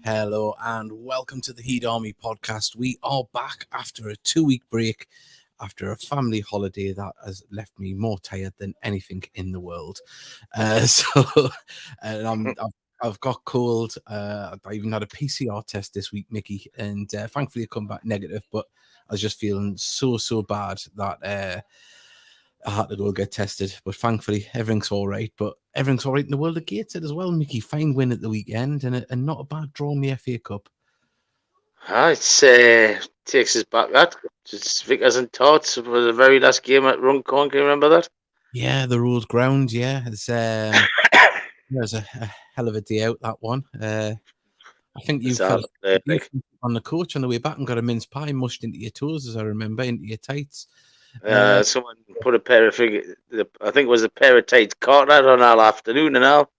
Hello and welcome to the Heat Army podcast. We are back after a 2 week break, after a family holiday that has left me more tired than anything in the world. So, and I've got cold. I even had a PCR test this week, Mickey, and thankfully it come back negative. But I was just feeling so bad that I had to go get tested, but thankfully everything's all right. But everything's all right in the world of Gateshead as well, Mickey. Fine win at the weekend and not a bad draw in the FA Cup. It's takes us back. That just Vickers and Tots for the very last game at Runcorn. Can you remember that? Yeah, the Road Ground. Yeah, it was a hell of a day out that one. I think you It's hard fell to play. you on the coach on the way back and got a mince pie mushed into your toes, as I remember, into your tights. Someone put a pair of I think it was a pair of tights caught that on all afternoon and all.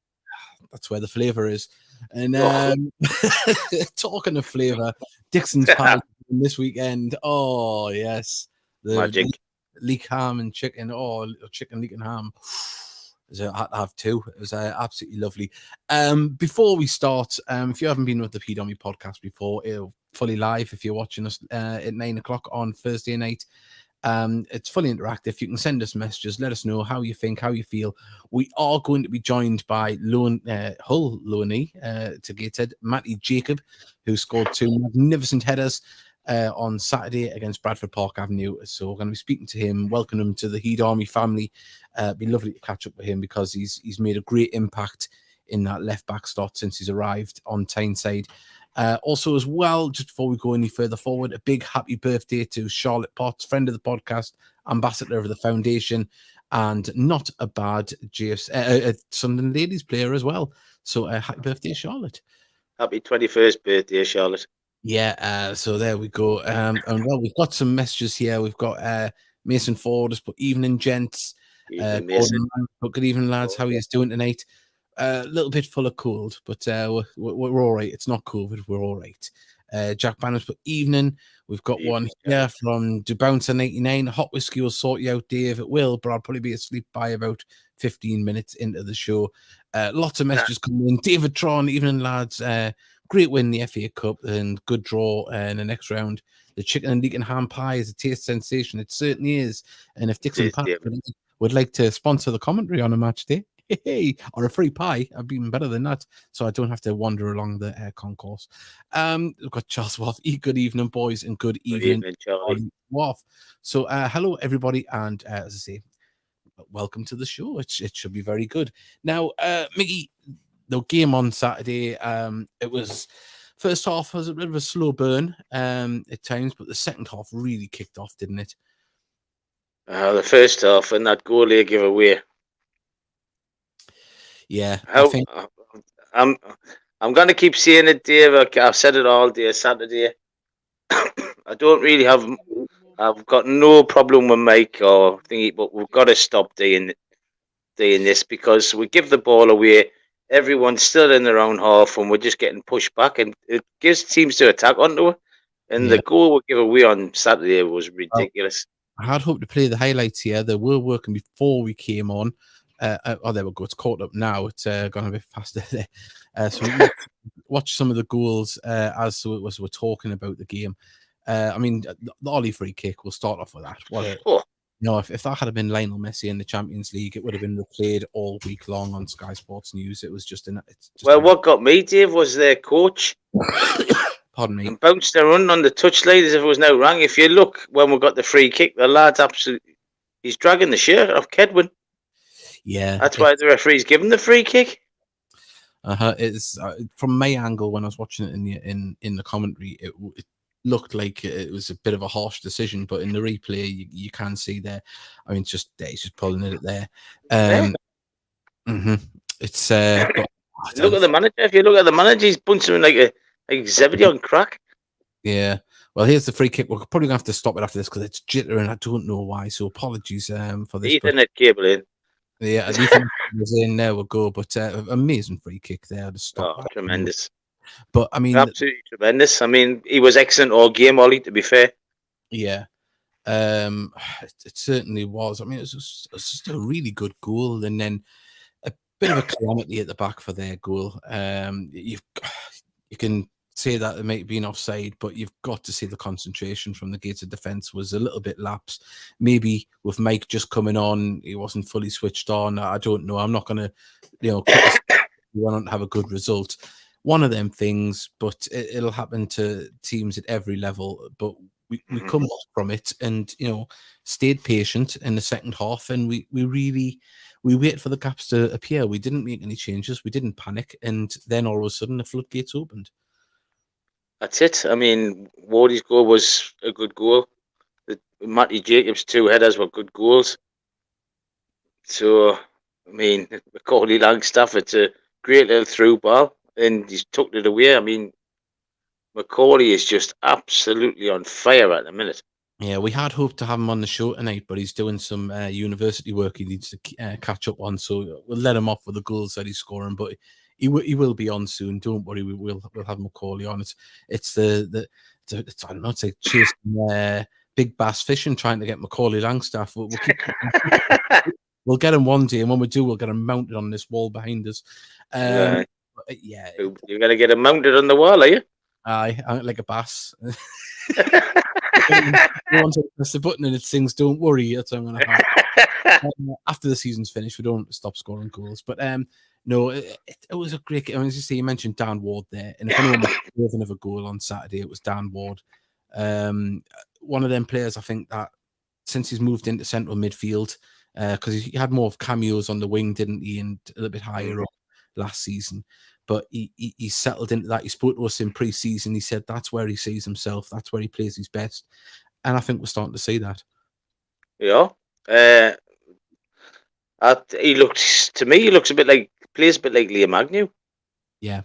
That's where the flavour is. And Oh, talking of flavour, Dixon's pie this weekend. Oh yes, the magic. leek ham and chicken. Oh, chicken leek and ham. I had to have two. It was absolutely lovely. Before we start, if you haven't been with the P Dummy podcast before, it'll fully live if you're watching us at 9 o'clock on Thursday night. It's fully interactive. You can send us messages, let us know how you think, how you feel. We are going to be joined by Hull loanee to Gateshead, Matty Jacob, who scored two magnificent headers on Saturday against Bradford Park Avenue. So we're going to be speaking to him, welcome him to the Heat Army family. It'd be lovely to catch up with him because he's made a great impact in that left back slot since he's arrived on Tyneside. Also, as well, just before we go any further forward, a big happy birthday to Charlotte Potts, friend of the podcast, ambassador of the foundation, and not a bad Sunderland ladies player as well. So, happy birthday, Charlotte. Happy 21st birthday, Charlotte. Yeah, so there we go. And well, we've got some messages here. We've got Mason Ford has put evening, gents. Evening, Mason. Gordon, put good evening, lads. How are you doing tonight? A little bit full of cold, but we're all right. It's not COVID. We're all right. Jack Banner's put evening. We've got one Evening, here Charlotte. from DeBouncer99. Hot whiskey will sort you out, Dave. It will, but I'll probably be asleep by about 15 minutes into the show. Lots of messages coming in. David Tron, evening, lads. Great win in the FA Cup and good draw in the next round. The chicken and leek and ham pie is a taste sensation. It certainly is. And if Dixon Cheers, Pat David. would like to sponsor the commentary on a match day, hey, or a free pie, I'd be even better than that. So I don't have to wander along the concourse. We've got Charles Waugh. Good evening, boys, and good Good evening, evening, Charlie. Ollie Waugh. So hello, everybody, and as I say, welcome to the show. It should be very good. Now, Mickey, the game on Saturday, it was first half was a bit of a slow burn at times, but the second half really kicked off, didn't it? The first half and that goal they give away. Yeah, I How think. I'm I'm gonna keep saying it, Dave. I've said it all day Saturday. I don't really have. I've got no problem with Mike or thingy, but we've got to stop doing this because we give the ball away. Everyone's still in their own half, and we're just getting pushed back, and it gives teams to attack onto it. And the Yeah, goal we give away on Saturday was well, ridiculous. I had hoped to play the highlights here. They were working before we came on. Oh, there we go. It's caught up now. It's gone a bit faster there. So watch some of the goals as we're talking about the game. I mean, the Ollie free kick. We'll start off with that. Oh, If that had been Lionel Messi in the Champions League, it would have been replayed all week long on Sky Sports News. It was just it's just well, what got me, Dave, was their coach pardon me. and bounced around on the touchline as if it was no wrong. If you look when we got the free kick, the lad's absolutely he's dragging the shirt off Kedwin. Yeah, That's why the referee's given the free kick. it's from my angle when I was watching it in the commentary, it looked like it was a bit of a harsh decision, but in the replay, you can see there. I mean, he's just pulling it there. Yeah. Mhm. It's but Look at the manager. If you look at the manager, he's bunching him like Zebedee on crack. yeah. Well, here's the free kick. We're probably gonna have to stop it after this because it's jittering. I don't know why. So apologies for this, but Ethernet cable in. yeah, at least was in. There we go. But amazing free kick there to stop Oh, that. tremendous. But I mean, Absolutely tremendous. I mean, he was excellent all game, Ollie, to be fair. yeah. Um, it certainly was. I mean, it was just a really good goal, and then a bit of a calamity at the back for their goal. you can say that it might have been offside, but you've got to say the concentration from the Gates of defence was a little bit lapse. Maybe with Mike just coming on, he wasn't fully switched on. I don't know. I'm not going to, criticize. We want to have a good result. One of them things, but it'll happen to teams at every level. But we come back from it and, stayed patient in the second half, and we waited for the gaps to appear. We didn't make any changes. We didn't panic. And then all of a sudden the floodgates opened. That's it. I mean, Wardy's goal was a good goal. Matty Jacobs' 2 headers were good goals. So, I mean, Macaulay Langstaff, it's a great little through ball, and he's tucked it away. I mean, Macaulay is just absolutely on fire at the minute. Yeah, we had hoped to have him on the show tonight, but he's doing some university work he needs to catch up on. So we'll let him off with the goals that he's scoring, but he will be on soon. Don't worry, we'll have Macaulay on. It's I don't know, it's like chasing big bass fishing, trying to get Macaulay Langstaff. We'll get him one day, and when we do, we'll get him mounted on this wall behind us. Yeah, you're gonna get him mounted on the wall, are you? Aye, like a bass. Once I press the button and it sings "Don't worry," that's what I'm gonna have. After the season's finished, we don't stop scoring goals. But no, it was a great game. As you say, you mentioned Dan Ward there, and if anyone was deserving of a goal on Saturday, it was Dan Ward. One of them players, I think, that since he's moved into central midfield, because he had more of cameos on the wing, didn't he, and a little bit higher up last season. But he settled into that. He spoke to us in pre-season. He said that's where he sees himself. That's where he plays his best. And I think we're starting to see that. Yeah. He looks a bit like Liam Agnew. Yeah.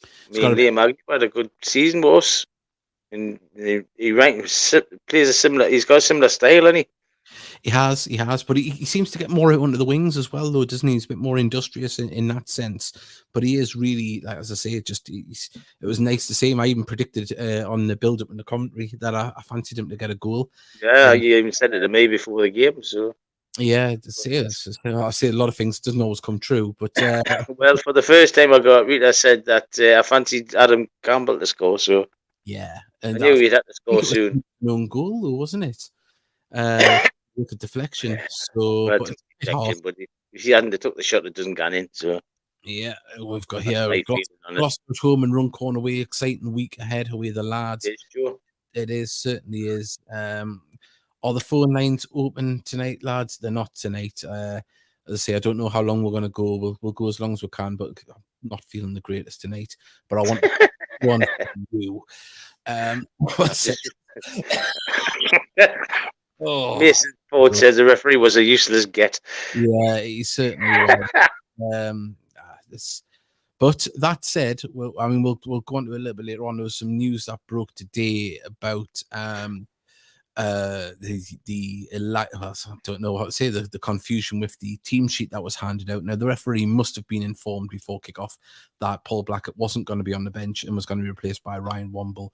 I mean, Liam Agnew had a good season with us. And he's got a similar style, hasn't he? He has, but he seems to get more out under the wings as well, though, doesn't he? He's a bit more industrious in that sense. But he is really, like, as I say, it was nice to see him. I even predicted on the build-up in the commentary that I fancied him to get a goal. Yeah, you even said it to me before the game, so... Yeah, I say a lot of things doesn't always come true, but well, for the first time I said that I fancied Adam Campbell to score, so yeah, and I knew he'd have to score soon. Known goal, though, wasn't it? With a deflection, but if he hadn't took the shot, it doesn't gone in. So yeah, we've got here Gloucester's home and run corner away. Exciting week ahead with the lads. It's true. It is, certainly is. Are the phone lines open tonight, lads? They're not tonight. As I say, I don't know how long we're going to go. We'll go as long as we can, but I'm not feeling the greatest tonight. But I want one from you. Mason Ford says the referee was a useless get. Yeah, he certainly was. But that said, we'll go on to a little bit later on. There was some news that broke today about I don't know how to say the confusion with the team sheet that was handed out. Now, the referee must have been informed before kickoff that Paul Blackett wasn't going to be on the bench and was going to be replaced by Ryan Womble.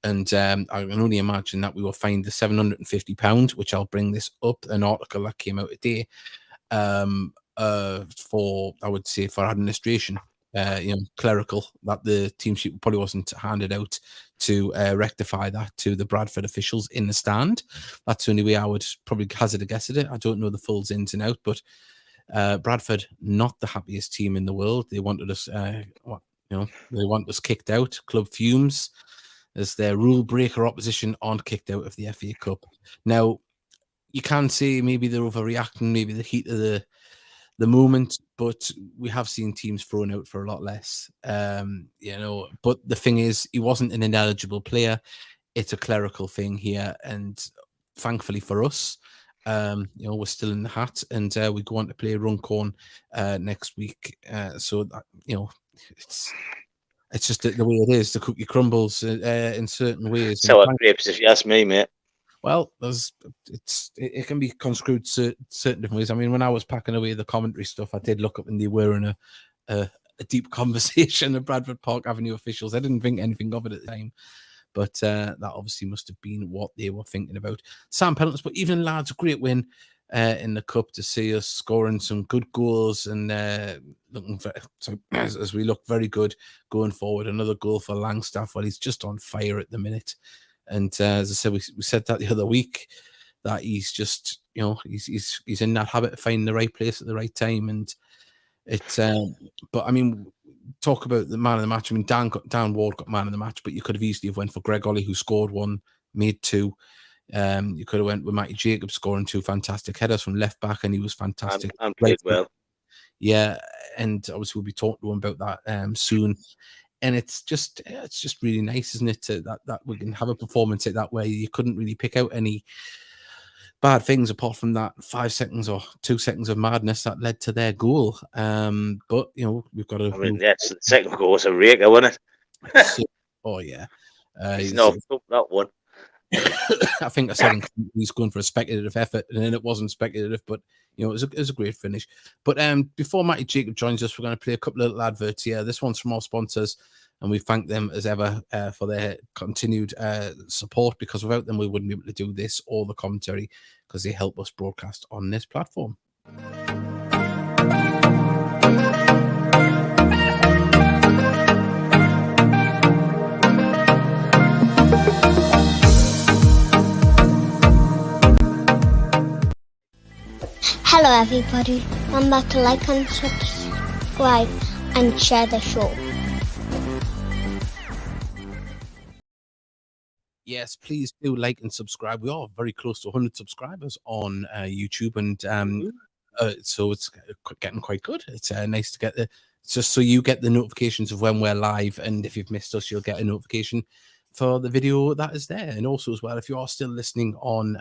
And I can only imagine that we were fined the £750, which I'll bring this up, an article that came out today, for administration, clerical, that the team sheet probably wasn't handed out to rectify that to the Bradford officials in the stand. That's the only way I would probably hazard a guess at it. I don't know the full ins and outs, but Bradford, not the happiest team in the world. They wanted us, they want us kicked out. Club fumes as their rule breaker opposition aren't kicked out of the FA Cup. Now, you can say maybe they're overreacting, maybe the heat of the moment, but we have seen teams thrown out for a lot less. But the thing is, he wasn't an ineligible player. It's a clerical thing here, and thankfully for us, we're still in the hat, and we go on to play Runcorn next week. So that, it's just the way it is. The cookie crumbles in certain ways. Sour grapes, if you ask me, mate. Well, it can be construed certain different ways. I mean, when I was packing away the commentary stuff, I did look up and they were in a deep conversation of Bradford Park Avenue officials. I didn't think anything of it at the time, but that obviously must have been what they were thinking about. Sam Pendleton's, but even lads, a great win. in the cup to see us scoring some good goals and looking for, so as we look very good going forward. Another goal for Langstaff. Well, he's just on fire at the minute, and as I said, we said that the other week that he's just, you know, he's in that habit of finding the right place at the right time, and it's but I mean, talk about the man of the match. I mean, Dan Ward got man of the match, but you could have easily have went for Greg Ollie, who scored one, made two. You could have went with Matty Jacobs scoring two fantastic headers from left back, and he was fantastic. And played well. Yeah, and obviously we'll be talking to him about that soon. And it's just really nice, isn't it, that we can have a performance like that where you couldn't really pick out any bad things apart from that 5 seconds or 2 seconds of madness that led to their goal. But you know, we've got to. I mean, that's the second goal was a raker, wasn't it? Oh yeah, he's not that one. I think I said he's going for a speculative effort, and then it wasn't speculative, but you know, it was a great finish. But before Matty Jacob joins us, we're going to play a couple of little adverts here. This one's from our sponsors, and we thank them as ever for their continued support, because without them we wouldn't be able to do this or the commentary, because they help us broadcast on this platform. Hello everybody, remember to like and subscribe and share the show. Yes, please do like and subscribe. We are very close to 100 subscribers on YouTube, and so it's getting quite good. It's nice to get just so you get the notifications of when we're live, and if you've missed us, you'll get a notification for the video that is there. And also as well, if you are still listening on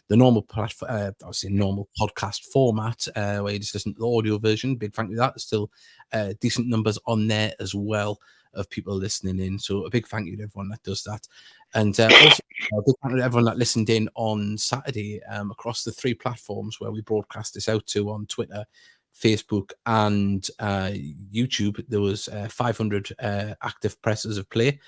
the normal platform, obviously normal podcast format, where you just listen to the audio version, big thank you to that. There's still decent numbers on there as well of people listening in, so a big thank you to everyone that does that. And also a big thank you to everyone that listened in on Saturday across the 3 platforms where we broadcast this out to, on Twitter, Facebook and YouTube. There was 500 active presses of play,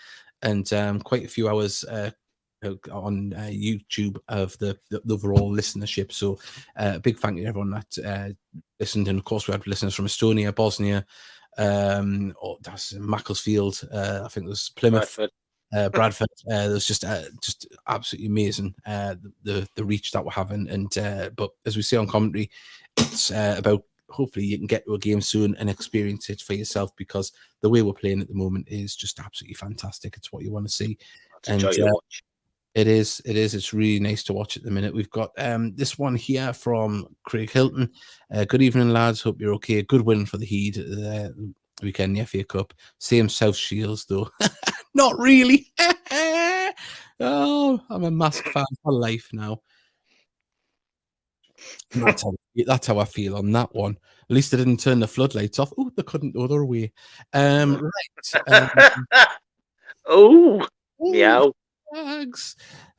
and quite a few hours on YouTube of the overall listenership. So a big thank you to everyone that listened. And of course, we had listeners from Estonia, Bosnia, that's Macclesfield, I think there's Plymouth, Bradford. There's just absolutely amazing the reach that we're having. And but as we say on commentary, it's about hopefully you can get to a game soon and experience it for yourself, because the way we're playing at the moment is just absolutely fantastic. It's what you want to see. And it is. It's really nice to watch at the minute. We've got this one here from Craig Hilton. Good evening, lads. Hope you're okay. Good win for the Heed weekend, the FA Cup. Same South Shields, though. Not really. Oh, I'm a Mask fan for life now. That's how I feel on that one. At least they didn't turn the floodlights off. Oh, they couldn't the other way. Right. Oh, meow.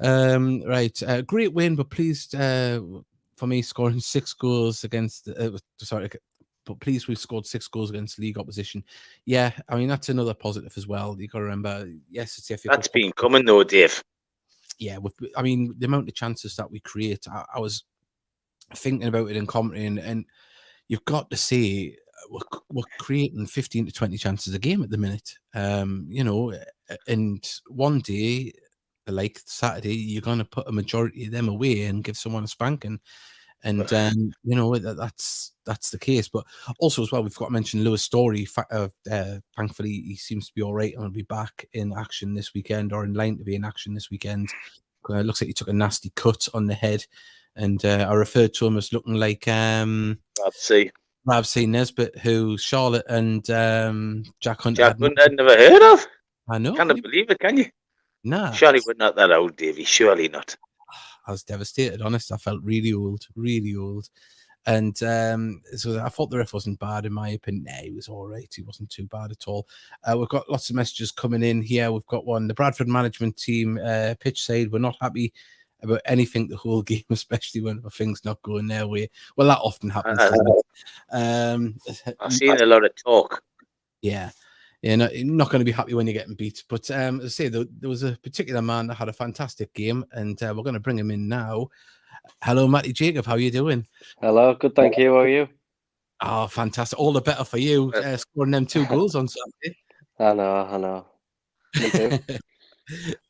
Right. Great win, but pleased for me scoring 6 goals against. But please, we scored 6 goals against league opposition. Yeah, I mean that's another positive as well. You got to remember, yes, it's FA Cup. That's been coming though, Dave. Yeah, I mean the amount of chances that we create. I was thinking about it in commentary, and you've got to say we're creating 15 to 20 chances a game at the minute. You know, and one day, like Saturday, you're going to put a majority of them away and give someone a spanking. And you know, that's the case. But also as well, we've got to mention Lewis Story. Thankfully, he seems to be all right and will be back in action this weekend, or in line to be in action this weekend. It looks like he took a nasty cut on the head, and I referred to him as looking like Rav C. Nesbitt, who Charlotte and Jack Hunter had never heard of. I know. Can't believe it, can you? Nah. Surely we're not that old, Davey. Surely not. I was devastated, honest. I felt really old. And so I thought the ref wasn't bad, in my opinion. Nah, he was all right. He wasn't too bad at all. We've got lots of messages coming in here. We've got one. The Bradford management team, pitch side, we're not happy about anything the whole game, especially when things not going their way. Well, that often happens. I've seen a lot of talk. Yeah. Yeah, no, you're not going to be happy when you're getting beat. But as I say, there was a particular man that had a fantastic game, and we're going to bring him in now. Hello, Matty Jacob. How you doing? Hello, good, thank you. How are you? Oh, fantastic! All the better for you scoring them 2 goals on Saturday. I know. Me too.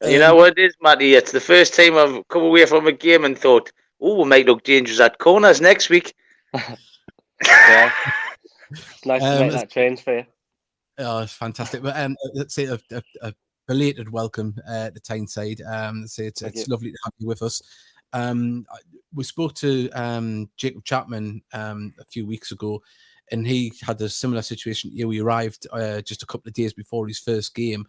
You know what it is, Matty? It's the first time I've come away from a game and thought, "Oh, we might look dangerous at corners next week." Yeah, it's nice to make that change for you. Oh, it's fantastic. But let's say a belated welcome to Tyneside. Say it's lovely to have you with us. We spoke to Jacob Chapman a few weeks ago, and he had a similar situation. He arrived just a couple of days before his first game.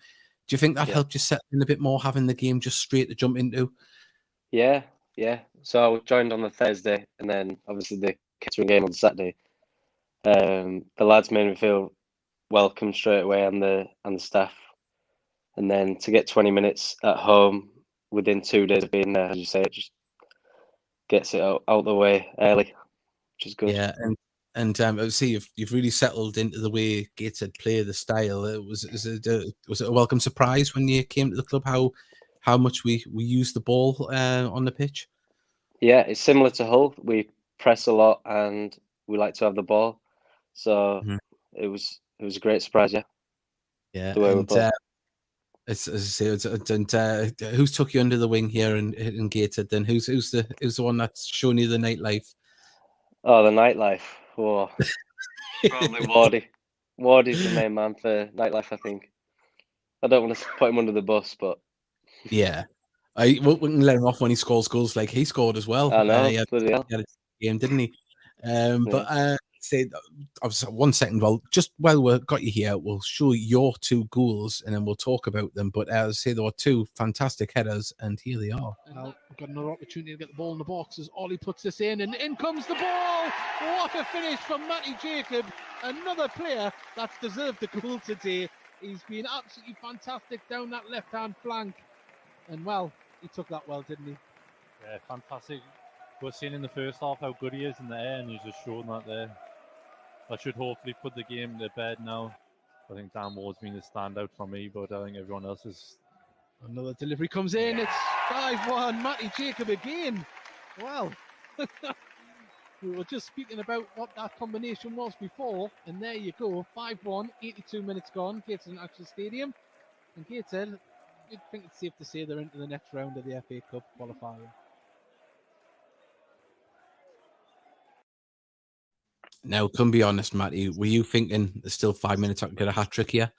Do you think that helped you settle in a bit more, having the game just straight to jump into? Yeah. So I joined on the Thursday, and then obviously the catering game on Saturday. The lads made me feel welcome straight away, and the staff. And then to get 20 minutes at home within 2 days of being there, as you say, it just gets it out the way early, which is good. Yeah, and I see you've really settled into the way Gateshead play, the style. Was it a welcome surprise when you came to the club? How much we use the ball on the pitch? Yeah, it's similar to Hull. We press a lot and we like to have the ball. So it was a great surprise. Yeah, the way we play. As I say, who's took you under the wing here in Gateshead? Then who's the one that's shown you the nightlife? Oh, the nightlife. Oh, probably Wardy. Wardy's the main man for nightlife, I think. I don't want to put him under the bus, but yeah, we can let him off when he scores goals like he scored as well. I know, He had a game, didn't he? But say, I was 1 second. Well, just while we've got you here, we'll show your 2 goals and then we'll talk about them. But as I say, there were 2 fantastic headers, and here they are. Well, we've got another opportunity to get the ball in the box as Ollie puts this in, and in comes the ball. What a finish from Matty Jacob, another player that's deserved the goal today. He's been absolutely fantastic down that left-hand flank, and well, he took that well, didn't he? Yeah, fantastic. We're seeing in the first half how good he is in the air, and he's just shown that there. That should hopefully put the game to bed now. I think Dan Ward's been the standout for me, but I think everyone else is. Another delivery comes in. It's 5-1. Matty Jacob again. Wow. We were just speaking about what that combination was before, and there you go. 5-1, 82 minutes gone. Gateshead International Stadium. And Gateshead, you'd think it's safe to say they're into the next round of the FA Cup qualifier. Now, come be honest, Matty. Were you thinking there's still 5 minutes I can get a hat trick here?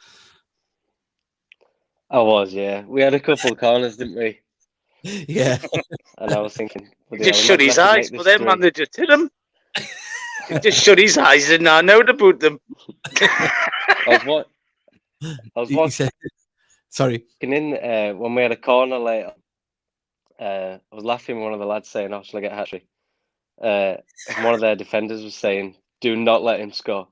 I was, yeah. We had a couple of corners, didn't we? Yeah. And I was thinking, he just shut his eyes for them, man. They just hit him. He just shut his eyes and I know about them. I was watching. Sorry. In when we had a corner later, I was laughing. One of the lads saying, "Oh, shall I get a hat trick?" One of their defenders was saying, "Do not let him score."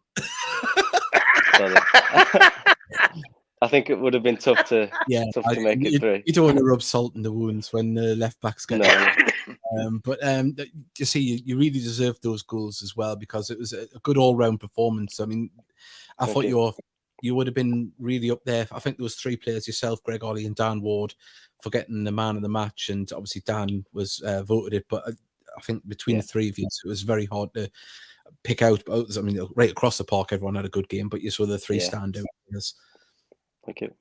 I think it would have been tough to make it through. You don't want to rub salt in the wounds when the left backs get. No. But you see, you really deserved those goals as well because it was a good all-round performance. I mean, I thought you would have been really up there. I think there was 3 players: yourself, Greg Ollie, and Dan Ward, for getting the man of the match. And obviously Dan was voted it, but I think between the 3 of you, it was very hard to pick out. I mean, right across the park, everyone had a good game, but you saw the 3 standout players. Thank you.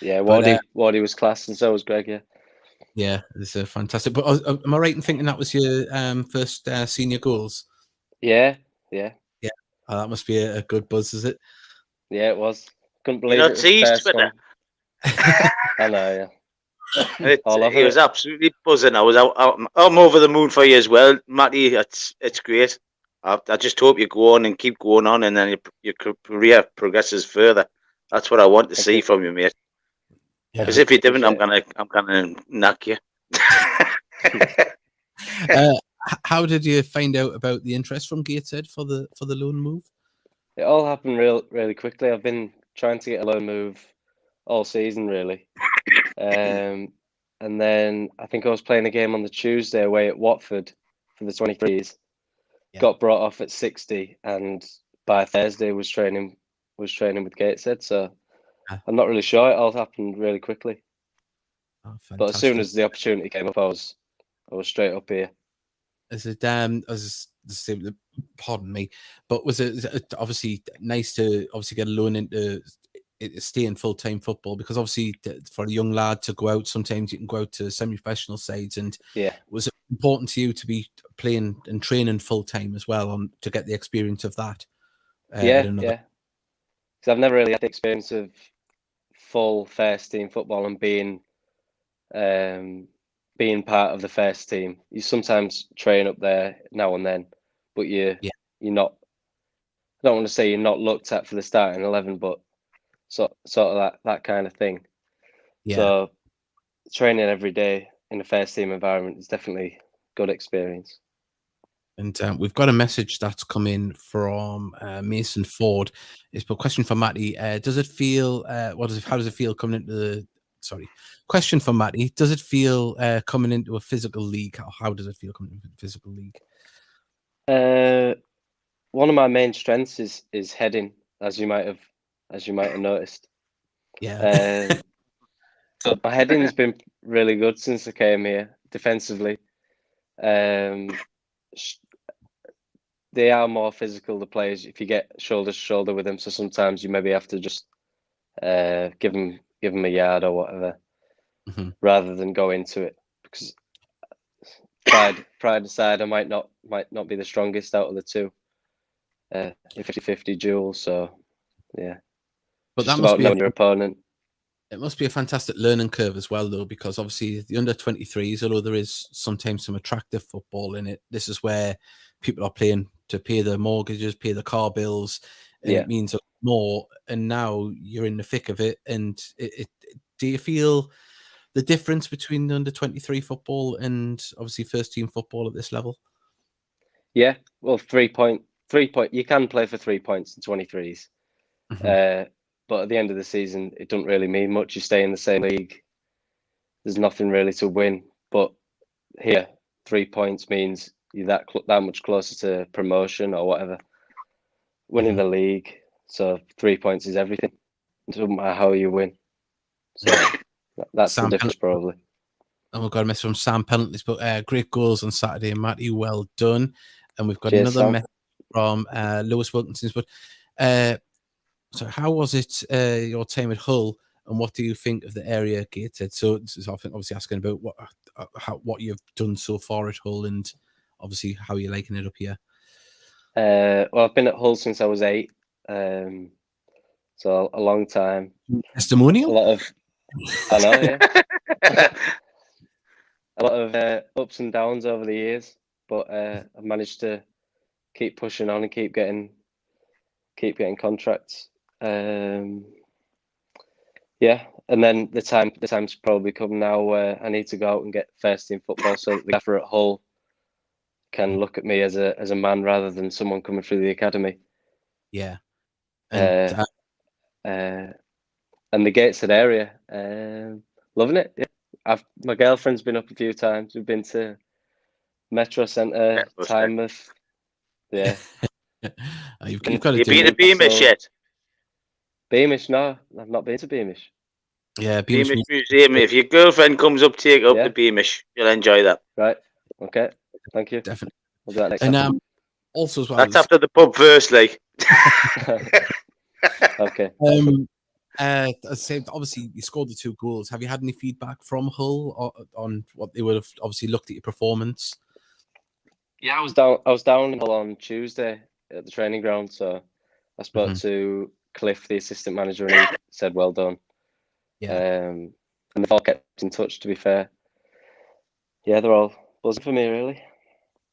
Yeah, Wardy was class, and so was Greg. Yeah, it's fantastic. But am I right in thinking that was your first senior goals? Yeah. Oh, that must be a good buzz, is it? Yeah, it was. Couldn't believe it was the first one. I know, yeah. He was absolutely buzzing. I was I'm over the moon for you as well, Matty. It's great. I just hope you go on and keep going on, and then your career progresses further. That's what I want to see from you, mate. Because if you didn't, I'm gonna knock you. How did you find out about the interest from Gateshead for the loan move? It all happened really quickly. I've been trying to get a loan move all season, really. And then I think I was playing a game on the Tuesday away at Watford for the 23s. Yeah. Got brought off at 60, and by Thursday was training with Gateshead. So I'm not really sure. It all happened really quickly. Oh, but as soon as the opportunity came up, I was straight up here. Is it as pardon me, but is it obviously nice to obviously get a loan into stay in full-time football, because obviously for a young lad to go out, sometimes you can go out to semi-professional sides, and was it important to you to be playing and training full-time as well to get the experience of that? Because I've never really had the experience of full first team football and being part of the first team. You sometimes train up there now and then, but you're not. I don't want to say you're not looked at for the starting 11, but sort of that kind of thing. Yeah. So training every day in a first team environment is definitely good experience. And we've got a message that's come in from Mason Ford. It's a question for Matty. Does it feel? How does it feel coming into the? Sorry, question for Matty. Does it feel coming into a physical league? How does it feel coming into a physical league? One of my main strengths is heading, as you might have noticed. Yeah. So my heading's been really good since I came here defensively. They are more physical, the players, if you get shoulder to shoulder with them. So sometimes you maybe have to just give them a yard or whatever, rather than go into it. Because pride aside, I might not be the strongest out of the two. 50-50 duel. So yeah, but just that must about be knowing your opponent. It must be a fantastic learning curve as well, though, because obviously the under-23s, although there is sometimes some attractive football in it, this is where people are playing to pay their mortgages, pay their car bills, and it means a lot more. And now you're in the thick of it. And do you feel the difference between the under-23 football and obviously first-team football at this level? Yeah, well, 3 point. You can play for 3 points in 23s. But at the end of the season, it doesn't really mean much. You stay in the same league. There's nothing really to win. But here, 3 points means you're that much closer to promotion or whatever. Winning the league. So 3 points is everything. It doesn't matter how you win. So that's the difference, probably. And we've got a message from Sam Penalties, but great goals on Saturday, Matty. Well done. And we've got another message from Lewis Wilkinson. But so how was it your time at Hull, and what do you think of the area Gateshead? So I think obviously asking about what you've done so far at Hull, and obviously how you're liking it up here. Well, I've been at Hull since I was 8, so a long time. Testimonial. A lot of, I know, yeah. A lot of ups and downs over the years, but I've managed to keep pushing on and keep getting contracts. And then the time's probably come now where I need to go out and get first team football, so that the gaffer at Hull can look at me as a man rather than someone coming through the academy. Yeah. And the Gateshead area, loving it. Yeah. My girlfriend's been up a few times. We've been to Metro Centre, Tynemouth. Yeah. You've got to you been to Beamish yet? Beamish? No, I've not been to Beamish. Yeah, Beamish Museum. If your girlfriend comes up, take her up to Beamish. You'll enjoy that. Right. Okay. Thank you. Definitely. We'll do that next time. Also as well. That's after the pub first, like. Okay. I said, obviously you scored the 2 goals. Have you had any feedback from Hull on what they would have obviously looked at your performance? Yeah, I was down on Tuesday at the training ground, so I spoke to Cliff, the assistant manager, and he said, "Well done." Yeah. And they've all kept in touch, to be fair. Yeah, they're all buzzing for me, really.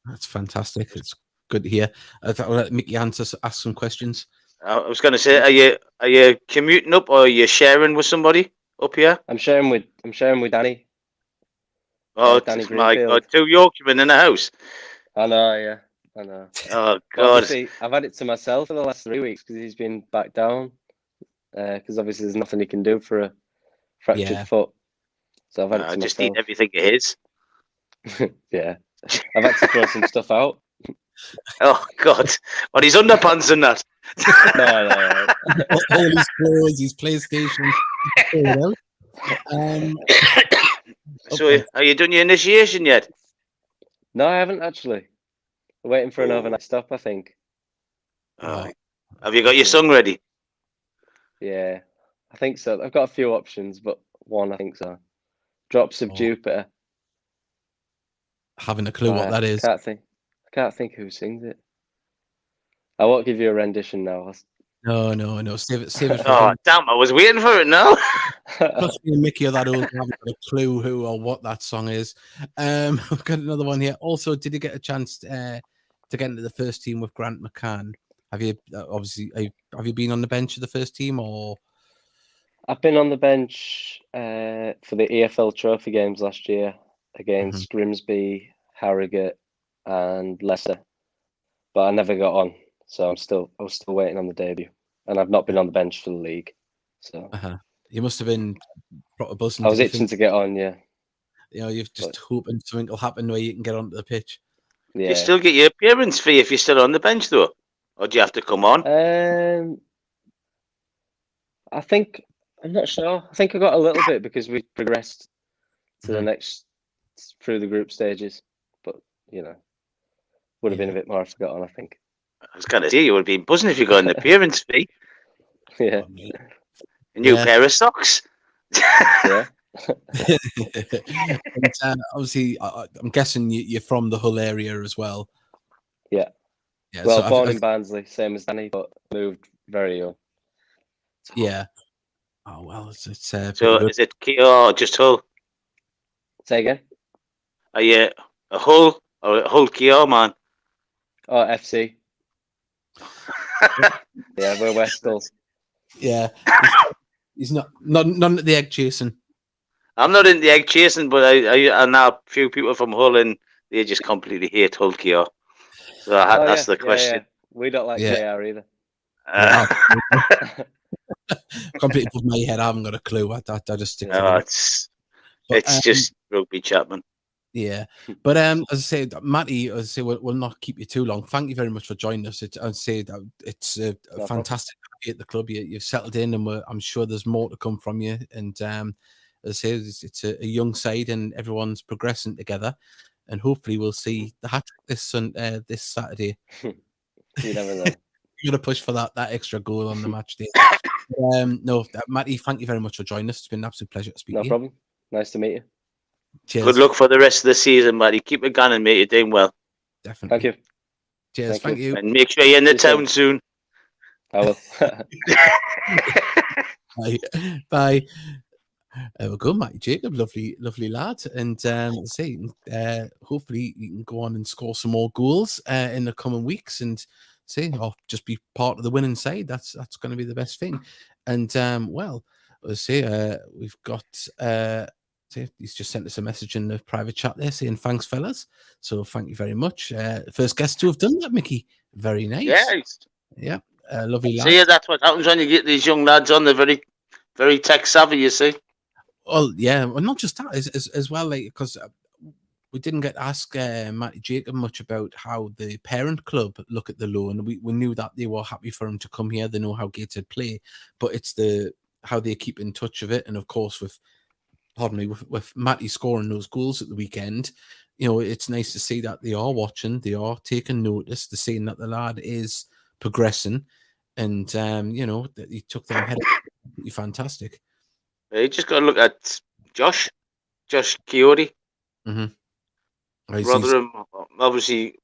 That's fantastic. It's good to hear. I thought I'll let Mickey ask some questions. I was going to say, are you commuting up, or are you sharing with somebody up here? I'm sharing with Danny. Oh, Danny my Greenfield. God, 2 Yorkshiremen in the house. I know, yeah. I know. Oh, God. Obviously, I've had it to myself for the last 3 weeks because he's been back down. Because obviously there's nothing he can do for a fractured foot. So I've had it to just myself. eat everything of his. Yeah. I've had to throw some stuff out. Oh, God. On his underpants and that. No. All his clothes, his PlayStation. So, have you done your initiation yet? No, I haven't actually. I'm waiting for an overnight stop, I think. Have you got your song ready? Yeah, I think so. I've got a few options, but one I think so. Drops of Jupiter. Having a clue what that is. I can't think who sings it. I won't give you a rendition now. No. Save it for Oh, him. damn, I was waiting for it now. Plus me and Mickey are that old, we haven't got a clue who or what that song is. I've got another one here. Also, did you get a chance to get into the first team with Grant McCann? Have you have you been on the bench of the first team, or? I've been on the bench for the EFL Trophy games last year against Grimsby, Harrogate, and Leicester, but I never got on. So I was still waiting on the debut, and I've not been on the bench for the league. So you must have been proper buzzing. I was itching to get on, yeah. You know, you've just hoping something will happen where you can get onto the pitch. Yeah. Do you still get your appearance fee if you're still on the bench, though? Or do you have to come on? I think, I'm not sure. I think I got a little bit because we progressed to the next, through the group stages. But, you know, would have been a bit more if I got on, I think. I was going to say, you would have been buzzing if you got an appearance fee. Yeah. A new pair of socks. Yeah. And, obviously, I'm guessing you're from the Hull area as well. Yeah. Well, so born in Barnsley, same as Danny, but moved very young. Yeah. Oh well, it's so is it Kia or just Hull? Say again. Are you a Hull or a Hull Kia man? Oh, FC. Yeah, we're West Hull. Yeah, he's not none at the egg chasing. I'm not in the egg chasing, but I know a few people from Hull and they just completely hate Hull Kia. So I had to ask the question. Yeah. We don't like JR either. Completely above my head. I haven't got a clue. I just stick. No, it's just rugby, Chapman. Yeah, but as I said, Matty, as I say, we'll not keep you too long. Thank you very much for joining us. It's fantastic to be at the club. You've settled in, and I'm sure there's more to come from you. And as I say, it's a young side, and everyone's progressing together. And hopefully, we'll see the hat trick this Saturday. You never know. You're gonna push for that extra goal on the match day. No, Matty, thank you very much for joining us. It's been an absolute pleasure to speak to you. No problem. Nice to meet you. Cheers. Good luck for the rest of the season, Matty. Keep it going and mate, you're doing well. Definitely. Thank you. Cheers. Thank you. And make sure you're in the town soon. I will. Bye. We'll go, Matty Jacob, lovely lad, and hopefully you can go on and score some more goals in the coming weeks, and just be part of the winning side. That's going to be the best thing. And we've got he's just sent us a message in the private chat there saying thanks, fellas. So thank you very much. First guest to have done that, Mickey. Very nice. Yeah. Lovely lad. See, that's what happens when you get these young lads on. They're very, very tech savvy, you see. Well, yeah, well, not just that, as well, like, because we didn't get to ask Matty Jacob much about how the parent club look at the loan. We knew that they were happy for him to come here. They know how Gateshead play, but it's how they keep in touch of it. And of course, with Matty scoring those goals at the weekend, you know, it's nice to see that they are watching, they are taking notice, they're seeing that the lad is progressing, and you know, that he took them ahead. Fantastic. You just got to look at Josh Chiodi. Rotherham, obviously,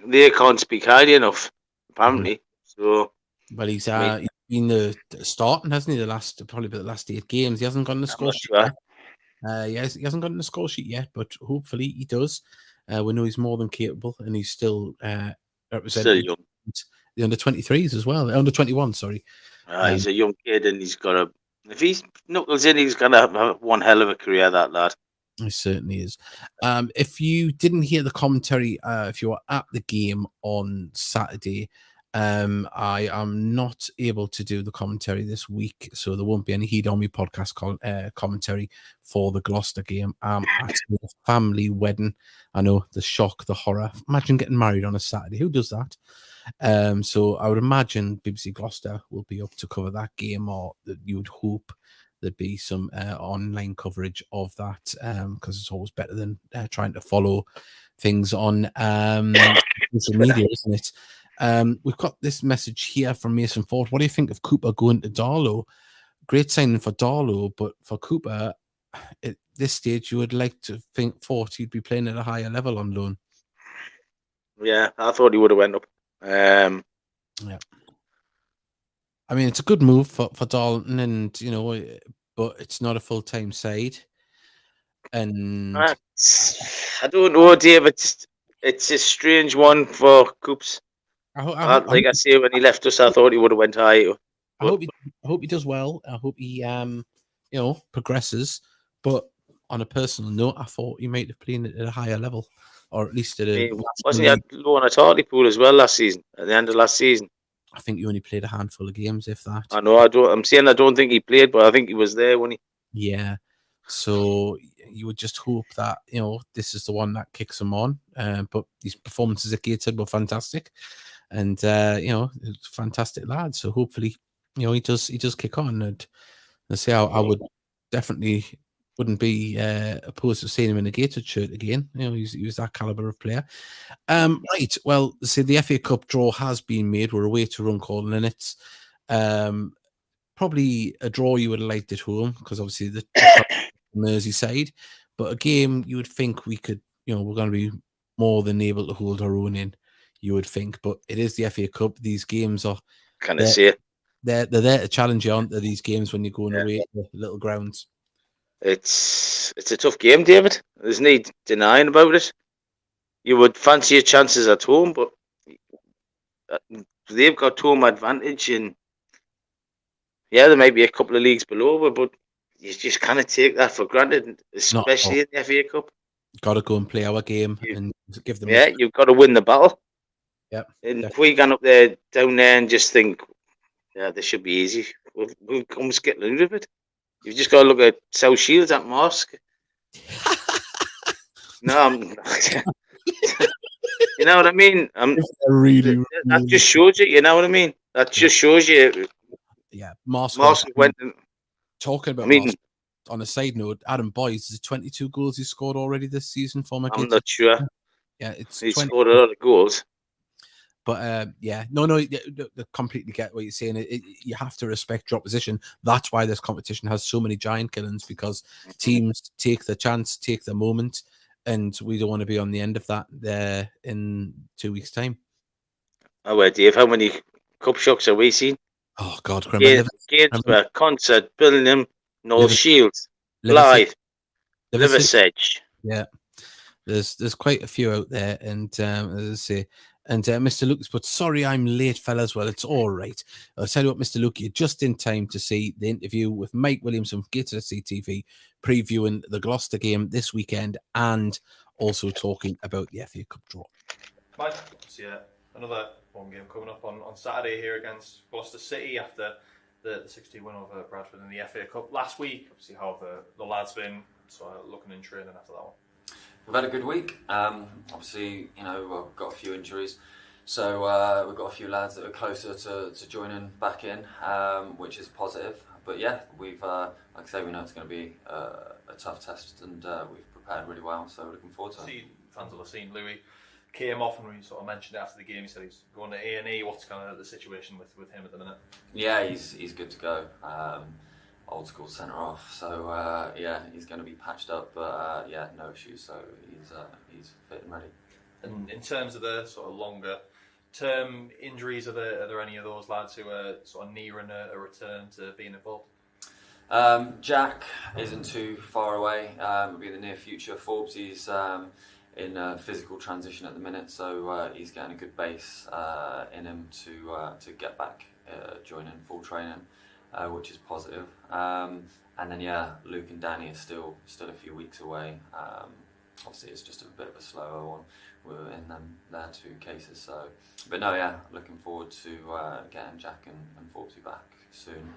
they can't speak highly enough, apparently. So, well, he's been the starting, hasn't he? Probably the last 8 games. He hasn't gotten the score sheet yet. He hasn't gotten the score sheet yet, but hopefully he does. We know he's more than capable, and he's still representing the under 23s as well. Under 21, sorry. He's a young kid, and if he knuckles in, he's gonna have one hell of a career, that lad. He certainly is. If you didn't hear the commentary, if you were at the game on Saturday, I am not able to do the commentary this week, so there won't be any Heed On Me podcast commentary for the Gloucester game. At a family wedding. I know, the shock, the horror. Imagine getting married on a Saturday. Who does that? So I would imagine BBC Gloucester will be up to cover that game, or you would hope there'd be some online coverage of that, because it's always better than trying to follow things on social media, isn't it? We've got this message here from Mason Ford. What do you think of Cooper going to Darlow? Great signing for Darlow, but for Cooper, at this stage, you would like to thought he'd be playing at a higher level on loan. Yeah, I thought he would have went up. Yeah. I mean, it's a good move for Darlington, and but it's not a full-time side. And I don't know, Dave. It's a strange one for Coops. Like I say, when he left us, I thought he would have went higher. I hope he does well. I hope he progresses. But on a personal note, I thought he might have played at a higher level, or at least at a. Wasn't he at low on a Hartlepool as well last season? At the end of last season, I think he only played a handful of games, if that. I know. I'm saying I don't think he played, but I think he was there when he. Yeah. So you would just hope that this is the one that kicks him on. But his performances at Gateshead were fantastic, and fantastic lad. So hopefully, he does kick on. And I say I would definitely wouldn't be opposed to seeing him in a Gateshead shirt again. He was that caliber of player. Right. Well, see, the FA Cup draw has been made. We're away to Runcorn, and it's probably a draw you would have liked at home because obviously the Merseyside, but a game you would think we could, we're going to be more than able to hold our own in. You would think, but it is the FA Cup. These games are kind of see it. They're there to challenge you, aren't they? These games when you're going away to little grounds. It's a tough game, David. There's no denying about it. You would fancy your chances at home, but they've got home advantage, and there might be a couple of leagues below, but you just kind of take that for granted, especially in the FA Cup. Got to go and play our game and give them. Yeah, you've got to win the battle. Yeah, and if we get up there, down there, and just think, this should be easy, we'll almost get rid of it. You've just got to look at South Shields at Mosque. No, you know what I mean? That just shows you. You know what I mean? That just shows you. Yeah, Mosque went. Talking about Mosque. On a side note, Adam Boyes is 22 goals he's scored already this season for my kids. I'm not sure. Yeah, he's scored a lot of goals. But no, completely get what you're saying. You have to respect your opposition. That's why this competition has so many giant killings, because teams take the chance, take the moment, and we don't want to be on the end of that there in 2 weeks' time. Oh, well, Dave, how many cup shocks have we seen? Oh God, Gainsborough, Concert, Billingham, North Shields, Blythe, Liversedge. Yeah, there's quite a few out there, and as I say. And Mr. Lucas, but sorry I'm late, fellas. Well, it's all right. I'll tell you what, Mr. Luke, you're just in time to see the interview with Mike Williamson from Gateshead CTV, previewing the Gloucester game this weekend and also talking about the FA Cup draw. Mike, another home game coming up on Saturday here against Gloucester City after the 6-2 win over Bradford in the FA Cup last week. Obviously, how have the lads been looking in training after that one? We've had a good week. Obviously, we've got a few injuries, so we've got a few lads that are closer to joining back in, which is positive. But yeah, we've, like I say, we know it's going to be a tough test, and we've prepared really well. So looking forward to it. Fans will have seen Louis came off, and we sort of mentioned it after the game. He said he's going to A&E. What's kind of the situation with him at the minute? Yeah, he's good to go. Old school centre off, so he's going to be patched up, but no issues. So he's fit and ready. And in terms of the sort of longer term injuries, are there any of those lads who are sort of nearing a return to being involved? Jack isn't too far away. It'll be in the near future. Forbes, he's in a physical transition at the minute, so he's getting a good base in him to get back joining full training. Which is positive. And then Luke and Danny are still a few weeks away. Obviously it's just a bit of a slower one. We're in their 2 cases. So, but no, looking forward to getting Jack and Forbesy back soon.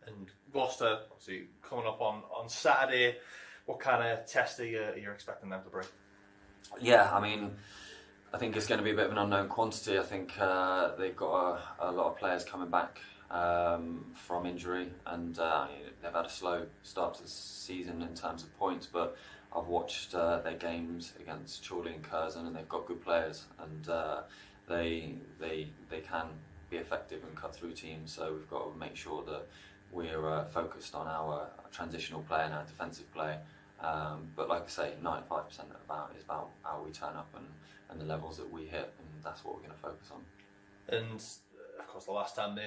And Gloucester, obviously coming up on Saturday. What kind of test are you expecting them to bring? Yeah, I mean, I think it's going to be a bit of an unknown quantity. I think they've got a lot of players coming back from injury, and they've had a slow start to the season in terms of points, but I've watched their games against Chorley and Curzon, and they've got good players, and they can be effective and cut through teams. So we've got to make sure that we're focused on our transitional play and our defensive play. But like I say, 95% is about how we turn up and the levels that we hit, and that's what we're going to focus on. And of course, the last time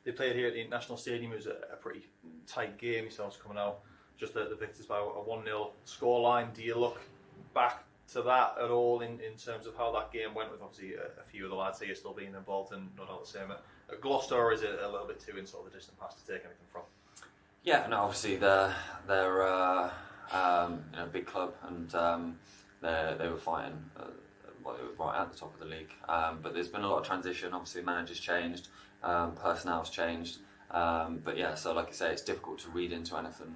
they played here at the International Stadium, it was a pretty tight game. Yourselves coming out just the victors by a 1-0 scoreline. Do you look back to that at all in terms of how that game went, with obviously a few of the lads here still being involved and not all the same at Gloucester, or is it a little bit too in sort of the distant past to take anything from? Yeah, no, obviously they're a big club, and they were fighting. They were right at the top of the league, but there's been a lot of transition. Obviously, managers changed, personnel's changed, but yeah. So, like I say, it's difficult to read into anything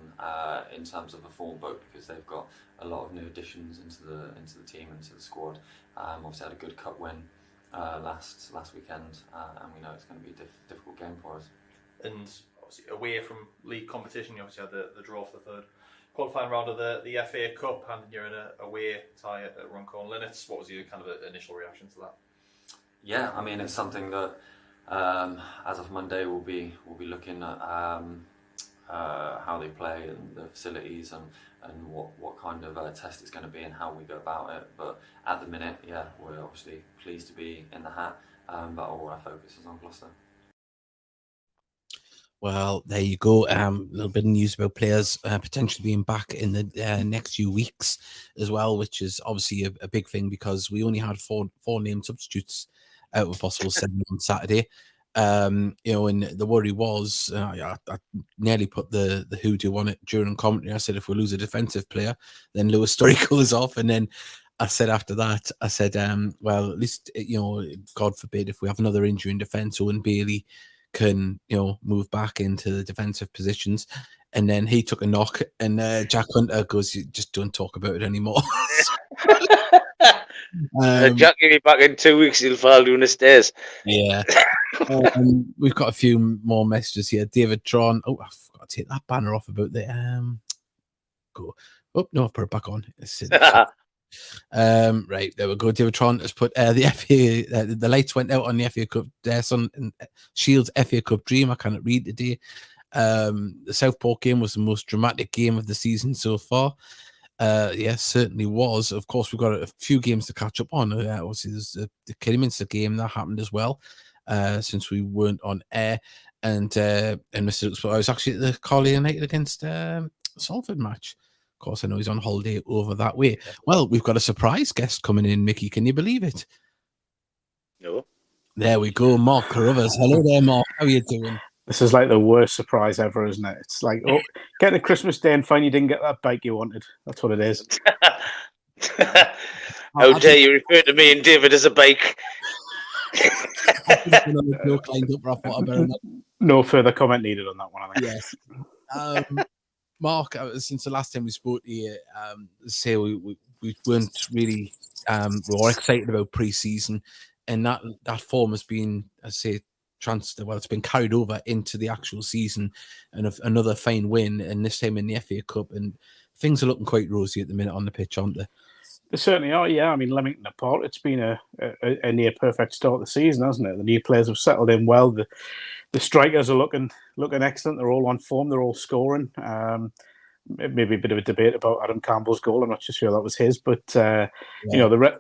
in terms of the form book, because they've got a lot of new additions into the team, into the squad. Obviously, had a good cup win last weekend, and we know it's going to be a difficult game for us. And obviously, away from league competition, you obviously had the draw for the third qualifying round of the FA Cup, and you're in a away tie at Runcorn Linnets. What was your kind of initial reaction to that? Yeah, I mean, it's something that as of Monday we'll be looking at how they play and the facilities and what kind of test it's going to be and how we go about it. But at the minute, yeah, we're obviously pleased to be in the hat, but all our focus is on Gloucester. Well, there you go. A little bit of news about players potentially being back in the next few weeks as well, which is obviously a big thing, because we only had four named substitutes out of a possible 7 on Saturday. And the worry was, I nearly put the hoodoo on it during commentary. I said, if we lose a defensive player, then Lewis Story goes off. And then I said after that, I said, well, at least, God forbid, if we have another injury in defence, Owen Bailey can move back into the defensive positions. And then he took a knock, and Jack Hunter goes, you just don't talk about it anymore. Jack will be back in 2 weeks. He'll fall down the stairs. Yeah. We've got a few more messages here. David Tron. Oh, I forgot to take that banner off about the go. Oh no, I've put it back on. Right, there we go. David Tron has put the FA the lights went out on the FA Cup Shields FA Cup dream. I cannot read today. The Southport game was the most dramatic game of the season so far. Yes, certainly was. Of course, we've got a few games to catch up on. Obviously, there's the Kidderminster game that happened as well, since we weren't on air. And Mr. I was actually at the Carlisle United against Salford match. Of course, I know he's on holiday over that way. Well, we've got a surprise guest coming in, Mickey. Can you believe it? No. There we go, Mark Carruthers. Hello there, Mark. How are you doing? This is like the worst surprise ever, isn't it? It's like, get to Christmas Day and find you didn't get that bike you wanted. That's what it is. How dare you refer to me and David as a bike? No further comment needed on that one, I think. Yes. Mark, since the last time we spoke to you, say we weren't really we were excited about pre-season, and that form has been, I say, it's been carried over into the actual season, and another fine win, and this time in the FA Cup, and things are looking quite rosy at the minute on the pitch, aren't they? They certainly are, yeah. I mean, Leamington apart, it's been a near perfect start of the season, hasn't it? The new players have settled in well. The strikers are looking excellent. They're all on form. They're all scoring. Maybe a bit of a debate about Adam Campbell's goal. I'm not just sure that was his, but the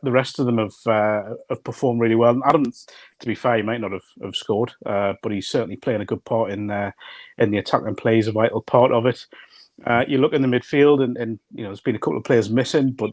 rest of them have performed really well. And Adam, to be fair, he might not have scored, but he's certainly playing a good part in the attack, and plays a vital part of it. You look in the midfield, and there's been a couple of players missing, but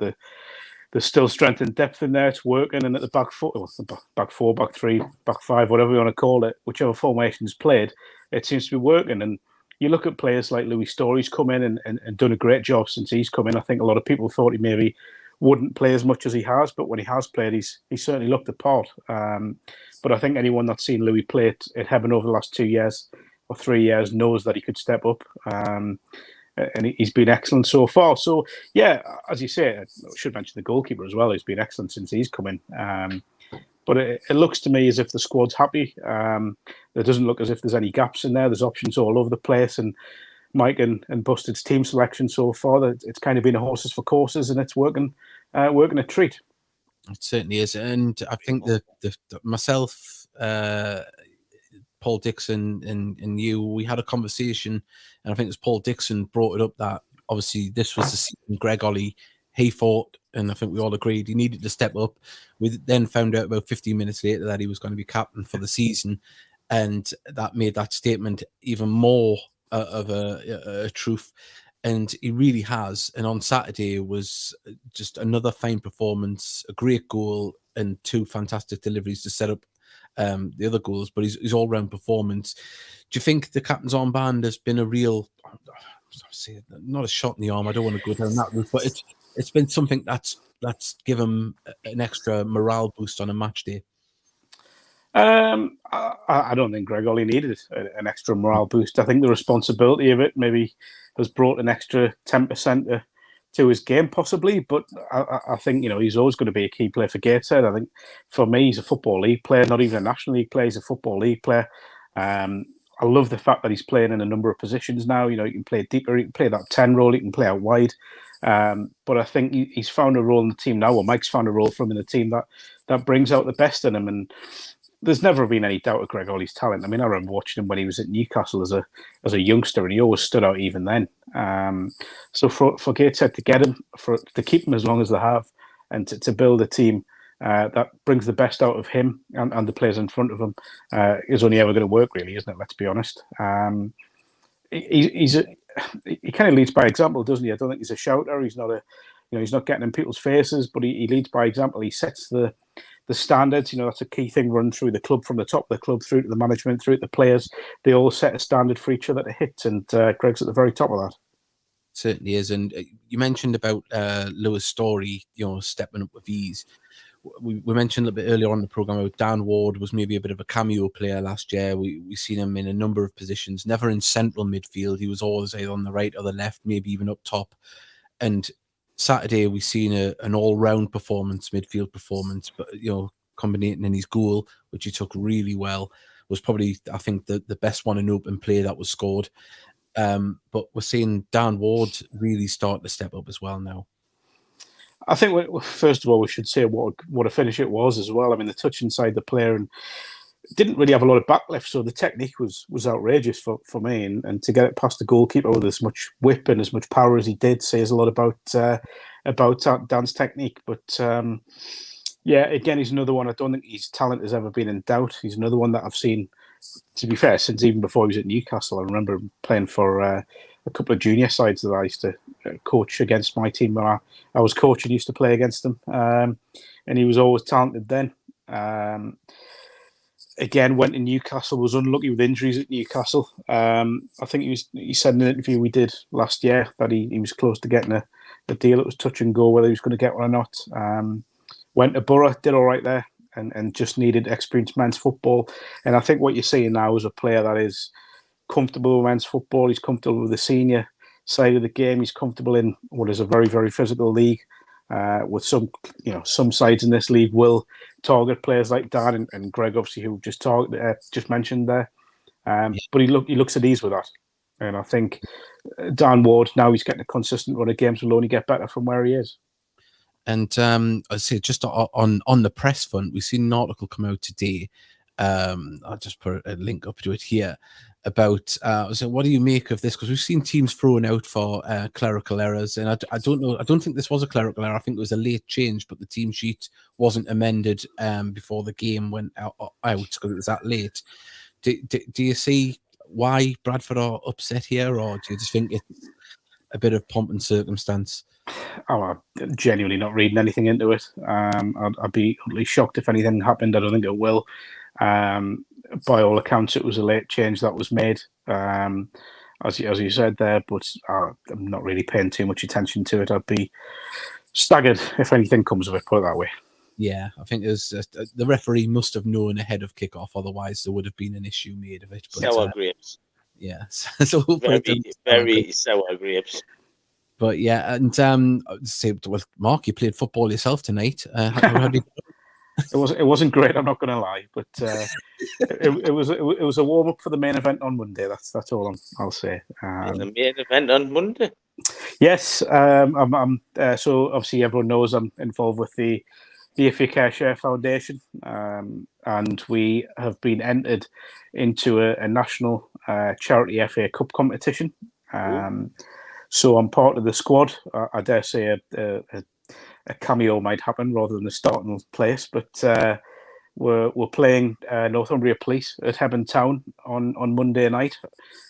there's still strength and depth in there. It's working, and at the back four, back three, back five, whatever you want to call it, whichever formation is played, it seems to be working. And you look at players like Louis Story's come in and done a great job since he's come in. I think a lot of people thought he maybe wouldn't play as much as he has, but when he has played, he's certainly looked the part. But I think anyone that's seen Louis play at Hebburn over the last 2 years or 3 years knows that he could step up. And he's been excellent so far. So, yeah, as you say, I should mention the goalkeeper as well. He's been excellent since he's come in. But it looks to me as if the squad's happy. It doesn't look as if there's any gaps in there. There's options all over the place. And Mike and Busted's team selection so far. That it's kind of been a horses for courses, and it's working a treat. It certainly is, and I think the myself, Paul Dixon, and you, we had a conversation, and I think it was Paul Dixon brought it up that obviously this was the season Greg Ollie, he thought, and I think we all agreed he needed to step up. We then found out about 15 minutes later that he was going to be captain for the season, and that made that statement even more of a truth. And he really has. And on Saturday was just another fine performance, a great goal, and 2 fantastic deliveries to set up the other goals. But his all-round performance. Do you think the captain's armband has been a real, not a shot in the arm? I don't want to go down that route, but it's been something that's given him an extra morale boost on a match day. I don't think Greg Ollie needed an extra morale boost. I think the responsibility of it maybe has brought an extra 10% to his game, possibly. But I think, he's always going to be a key player for Gateshead. I think for me, he's a Football League player, not even a National League player. He's a Football League player. I love the fact that he's playing in a number of positions now. He can play deeper, he can play that 10 role, he can play out wide. But I think he's found a role in the team now, or Mike's found a role for him in the team that brings out the best in him. And there's never been any doubt of Greg Ollie's talent. I mean, I remember watching him when he was at Newcastle as a youngster, and he always stood out even then. So for Gateshead to get him, to keep him as long as they have, and to build a team that brings the best out of him and the players in front of him is only ever going to work, really, isn't it? Let's be honest. He kind of leads by example, doesn't he? I don't think he's a shouter. He's not he's not getting in people's faces, but he leads by example. He sets the standards. That's a key thing run through the club, from the top of the club through to the management, through to the players. They all set a standard for each other to hit, and Greg's at the very top of that. Certainly is. And you mentioned about Lewis Story, stepping up with ease. We mentioned a little bit earlier on in the programme about Dan Ward was maybe a bit of a cameo player last year. We've seen him in a number of positions, never in central midfield. He was always either on the right or the left, maybe even up top. And Saturday, we've seen an all-round performance, midfield performance, but, combinating in his goal, which he took really well, was probably, I think, the best one in open play that was scored. But we're seeing Dan Ward really start to step up as well now. I think, first of all, we should say what a finish it was as well. I mean, the touch inside the player and didn't really have a lot of backlift, so the technique was outrageous for me. And to get it past the goalkeeper with as much whip and as much power as he did says a lot about Dan's technique. But again, he's another one. I don't think his talent has ever been in doubt. He's another one that I've seen, to be fair, since even before he was at Newcastle. I remember him playing for a couple of junior sides that I used to coach against my team when I was coaching, used to play against them. And he was always talented then. Again, went to Newcastle, was unlucky with injuries at Newcastle. I think he said in an interview we did last year that he was close to getting a deal. It was touch and go whether he was going to get one or not. Went to Borough, did all right there, and just needed experienced men's football. And I think what you're seeing now is a player that is comfortable with men's football. He's comfortable with the senior side of the game. He's comfortable in what is a very, very physical league. With some sides in this league will target players like Dan and Greg, obviously, who just mentioned there. But he looks at ease with that, and I think Dan Ward, now he's getting a consistent run of games, will only get better from where he is. And I say just on the press front, we've seen an article come out today. I'll just put a link up to it here about so what do you make of this? Because we've seen teams thrown out for clerical errors, and I don't know. I don't think this was a clerical error. I think it was a late change, but the team sheet wasn't amended before the game went out because it was that late. Do you see why Bradford are upset here, or do you just think it's a bit of pomp and circumstance? I'm genuinely not reading anything into it. I'd be utterly shocked if anything happened. I don't think it will. By all accounts, it was a late change that was made, as you said there, but I'm not really paying too much attention to it. I'd be staggered if anything comes of it, put it that way. Yeah, I think the referee must have known ahead of kickoff, otherwise there would have been an issue made of it. But, sour grapes. Yeah, so very sour grapes. But yeah, and say, well, Mark, you played football yourself tonight. How did It wasn't great. I'm not going to lie, but it was a warm up for the main event on Monday. That's all I'll say. The main event on Monday. Yes, I'm so obviously everyone knows I'm involved with the FA Care Share Foundation, and we have been entered into a national charity FA Cup competition. So I'm part of the squad. I dare say a cameo might happen rather than the starting place, but we're playing Northumbria Police at Hebburn Town on Monday night.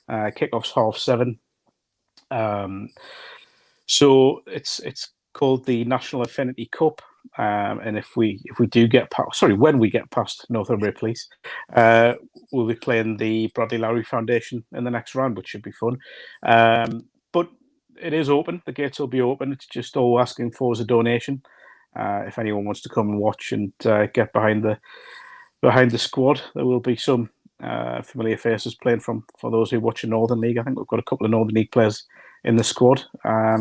Kickoff's 7:30. So it's called the National Affinity Cup, and if we do get past, when we get past Northumbria Police, we'll be playing the Bradley Lowry Foundation in the next round, which should be fun. But it is open; the gates will be open. It's just all asking for is a donation. If anyone wants to come and watch and get behind the squad, there will be some familiar faces playing for those who watch the Northern League. I think we've got a couple of Northern League players in the squad.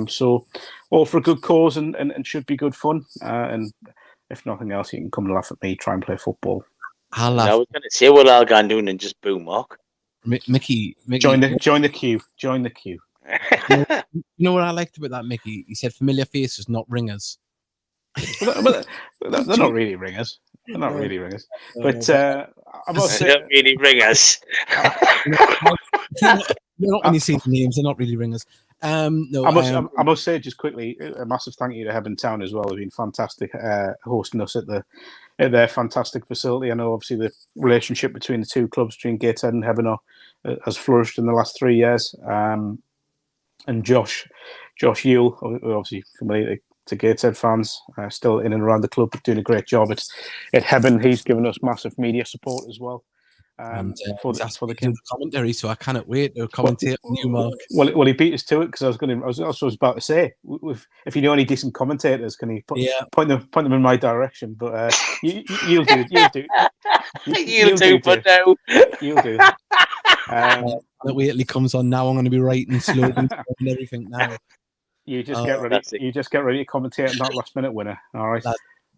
So all for a good cause and should be good fun. And if nothing else, you can come and laugh at me, try and play football. I was going to say what I'll go and do and just boo Mark. Mickey, join the queue. Join the queue. You know what I liked about that, Mickey? He said familiar faces, not ringers. But they're not really ringers. They're not really ringers. But I must say, they're not really ringers. You're not when you see names, they're not really ringers. No, I must say just quickly, a massive thank you to Hebburn Town as well. They've been fantastic hosting us at their fantastic facility. I know obviously the relationship between the two clubs, between Gateshead and Hebburn, has flourished in the last 3 years. And Josh Yule, obviously familiar to Gateshead fans, still in and around the club, but doing a great job at Hebburn. He's given us massive media support as well. For the commentary, so I cannot wait to commentate on you, Mark. Well, he beat us to it because I was about to say, if you know any decent commentators, can you point them in my direction? But you'll do. You'll do. But no, you'll do. That wait till he comes on now. I'm going to be writing slogans and everything now. You just get ready. You just get ready to commentate on that last minute winner. All right.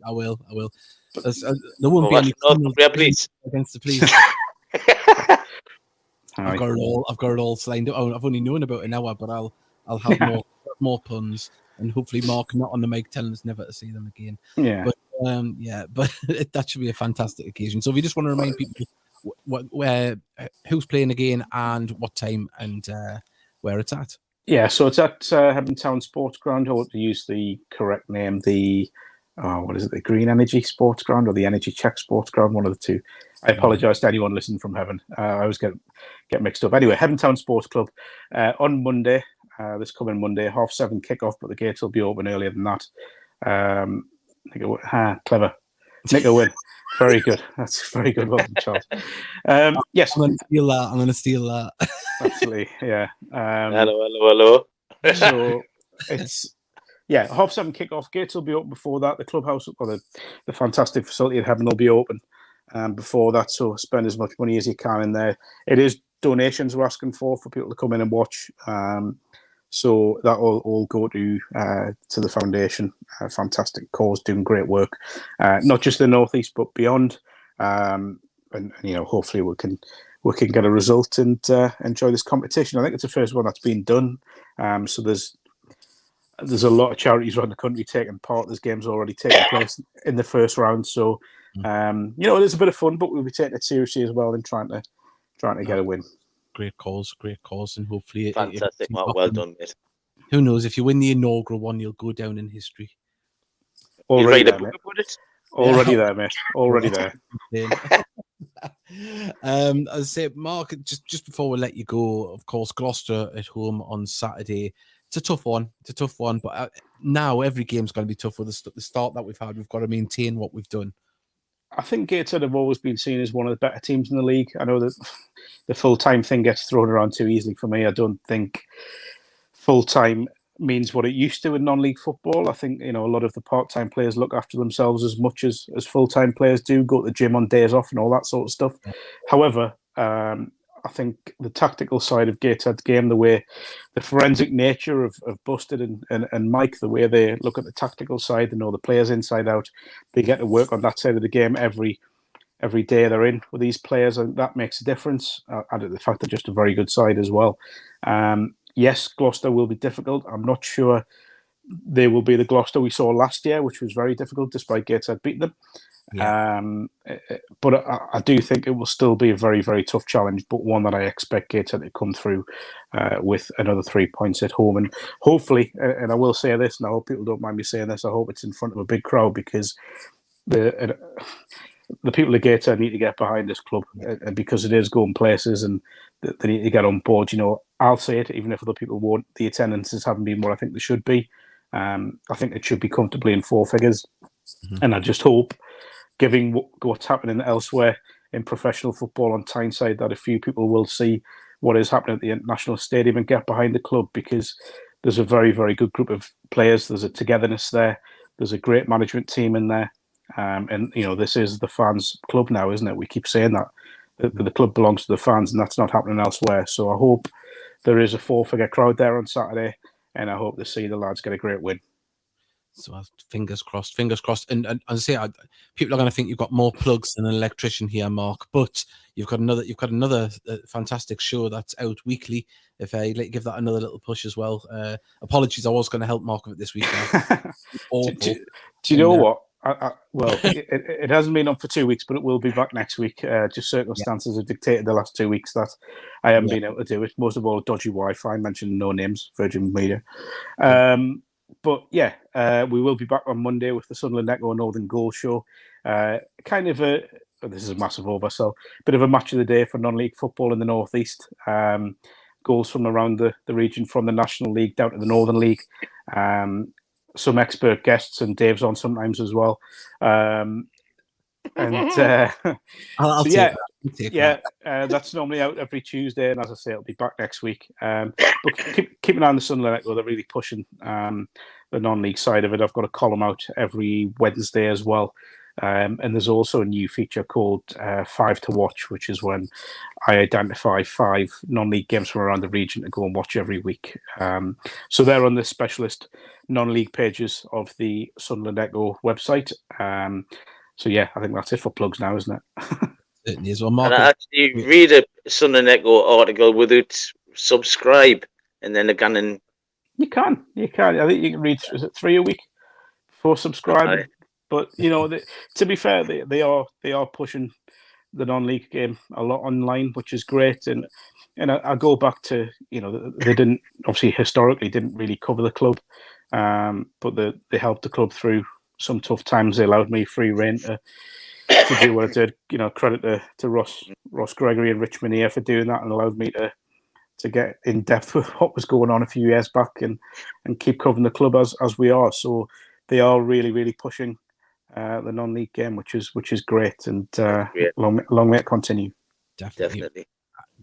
I will. There won't be any against the police. I've got it all signed up. I've only known about an hour, but I'll have more puns, and hopefully Mark not on the mic telling us never to see them again. Yeah. But that should be a fantastic occasion. So if you just want to remind people who's playing again and what time and where it's at. Yeah, so it's at Hebburn Town Sports Ground. I want to use the correct name. The the Green Energy Sports Ground or the Energy Check Sports Ground, one of the two. I apologise to anyone listening from Hebburn. I always get mixed up. Anyway, Hebburn Town Sports Club on Monday, this coming Monday, 7:30 kickoff, but the gates will be open earlier than that. Clever. Nick a win. Very good. That's very good, wasn't it, Charles? Yes. I'm going to steal that. Absolutely, yeah. Hello. So it's 7:30 kickoff. Gates will be open before that. The clubhouse or the fantastic facility at Hebburn will be open before that. So spend as much money as you can in there. It is donations we're asking for people to come in and watch. So that will all go to the foundation. Fantastic cause, doing great work, not just in the northeast but beyond. And hopefully we can get a result and enjoy this competition. I think it's the first one that's been done. So there's a lot of charities around the country taking part. There's games already taking place in the first round. So it is a bit of fun, but we'll be taking it seriously as well and trying to get a win. Great cause, and hopefully fantastic. Well done, mate. Who knows? If you win the inaugural one, you'll go down in history. Already there, mate. Already there, mate. Already there. As I say, Mark, just before we let you go, of course, Gloucester at home on Saturday. It's a tough one, but now every game's going to be tough with the start that we've had. We've got to maintain what we've done. I think Gateshead have always been seen as one of the better teams in the league. I know that the full-time thing gets thrown around too easily for me. I don't think full-time means what it used to in non-league football. I think, a lot of the part-time players look after themselves as much as full-time players do, go to the gym on days off and all that sort of stuff. However, I think the tactical side of Gateshead's game, the way the forensic nature of Busted and Mike, the way they look at the tactical side, they know the players inside out. They get to work on that side of the game every day they're in with these players, and that makes a difference. Added the fact they're just a very good side as well. Yes, Gloucester will be difficult. I'm not sure they will be the Gloucester we saw last year, which was very difficult despite Gateshead beating them. Yeah. But I do think it will still be a very, very tough challenge, but one that I expect Gateshead to come through with another 3 points at home. And hopefully, and I will say this, and I hope people don't mind me saying this, I hope it's in front of a big crowd, because the people at Gateshead need to get behind this club, and because it is going places, and they need to get on board. You know, I'll say it, even if other people won't. The attendances haven't been what I think they should be. I think it should be comfortably in 4 figures, and I just hope, given what's happening elsewhere in professional football on Tyneside, that a few people will see what is happening at the International Stadium and get behind the club, because there's a very, very good group of players. There's a togetherness there. There's a great management team in there. And, you know, this is the fans' club now, isn't it? We keep saying that. The club belongs to the fans, and that's not happening elsewhere. So I hope there is a 4-figure crowd there on Saturday, and I hope to see the lads get a great win. So fingers crossed, fingers crossed. And as I say, people are going to think you've got more plugs than an electrician here, Mark. But you've got another fantastic show that's out weekly. If I give that another little push as well. Apologies, I was going to help Mark with it this week. Do you know what? Well, it hasn't been on for 2 weeks, but it will be back next week. Just circumstances have dictated the last 2 weeks that I haven't been able to do it. Most of all, dodgy Wi-Fi. Mentioned no names, Virgin Media. But yeah, we will be back on Monday with the Sunderland Echo Northern Goal Show. Kind of this is a massive oversell, bit of a match of the day for non-league football in the North East. Goals from around the region, from the National League down to the Northern League. Some expert guests, and Dave's on sometimes as well. That's normally out every Tuesday, and as I say, it'll be back next week. But keep an eye on the Sunderland Echo. They're really pushing the non-league side of it. I've got a column out every Wednesday as well. And there's also a new feature called 5 to Watch, which is when I identify 5 non-league games from around the region to go and watch every week. So they're on the specialist non-league pages of the Sunderland Echo website. So yeah, I think that's it for plugs now, isn't it? Certainly is. Well, Mark, and actually read a Sunderland Echo article without subscribe, and then again, and you can. I think you can read 3 a week before subscribing. But you know, to be fair, they are pushing the non-league game a lot online, which is great. And I go back to, you know, they didn't obviously historically didn't really cover the club, but they helped the club through some tough times. They allowed me free rein to do what I did. You know, credit to Ross Gregory and Rich Minier for doing that, and allowed me to get in depth with what was going on a few years back and keep covering the club as we are. So they are really, really pushing the non-league game, which is great, and long may it continue. Definitely.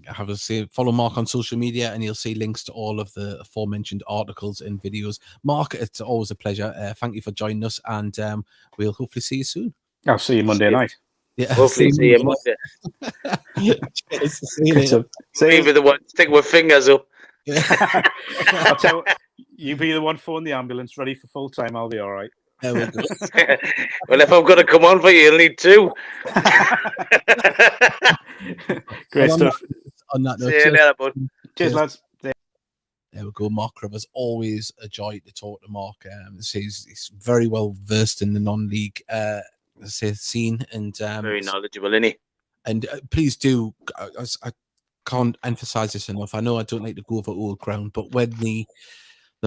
Have a say, follow Mark on social media, and you'll see links to all of the aforementioned articles and videos. Mark, it's always a pleasure. Thank you for joining us, and we'll hopefully see you soon. I'll see you Monday night. Yeah, hopefully see you Monday. Be the one stick with fingers up. I'll tell you, be the one phoning the ambulance ready for full time. I'll be all right. Well, if I'm going to come on for you, you'll need 2. Great stuff. On that note, see you later, bud. Cheers, lads. There we go. Mark Rivers, always a joy to talk to Mark. He's very well versed in the non-league scene, and very knowledgeable, isn't he? And please do. I can't emphasize this enough. I know I don't like to go over old ground, but when the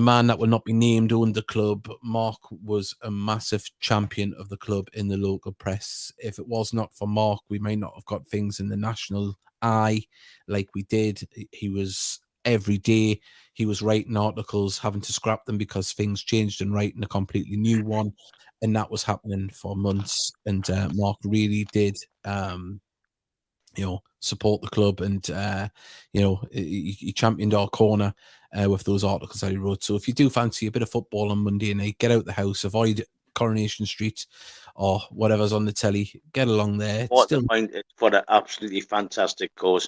man that will not be named owned the club, Mark was a massive champion of the club in the local press. If it was not for Mark, we may not have got things in the national eye like we did. He was every day. He was writing articles, having to scrap them because things changed, and writing a completely new one. And that was happening for months. And Mark really did, support the club, and he championed our corner with those articles that he wrote. So if you do fancy a bit of football on Monday night, get out the house, avoid Coronation Street or whatever's on the telly, get along there. It's for an absolutely fantastic cause.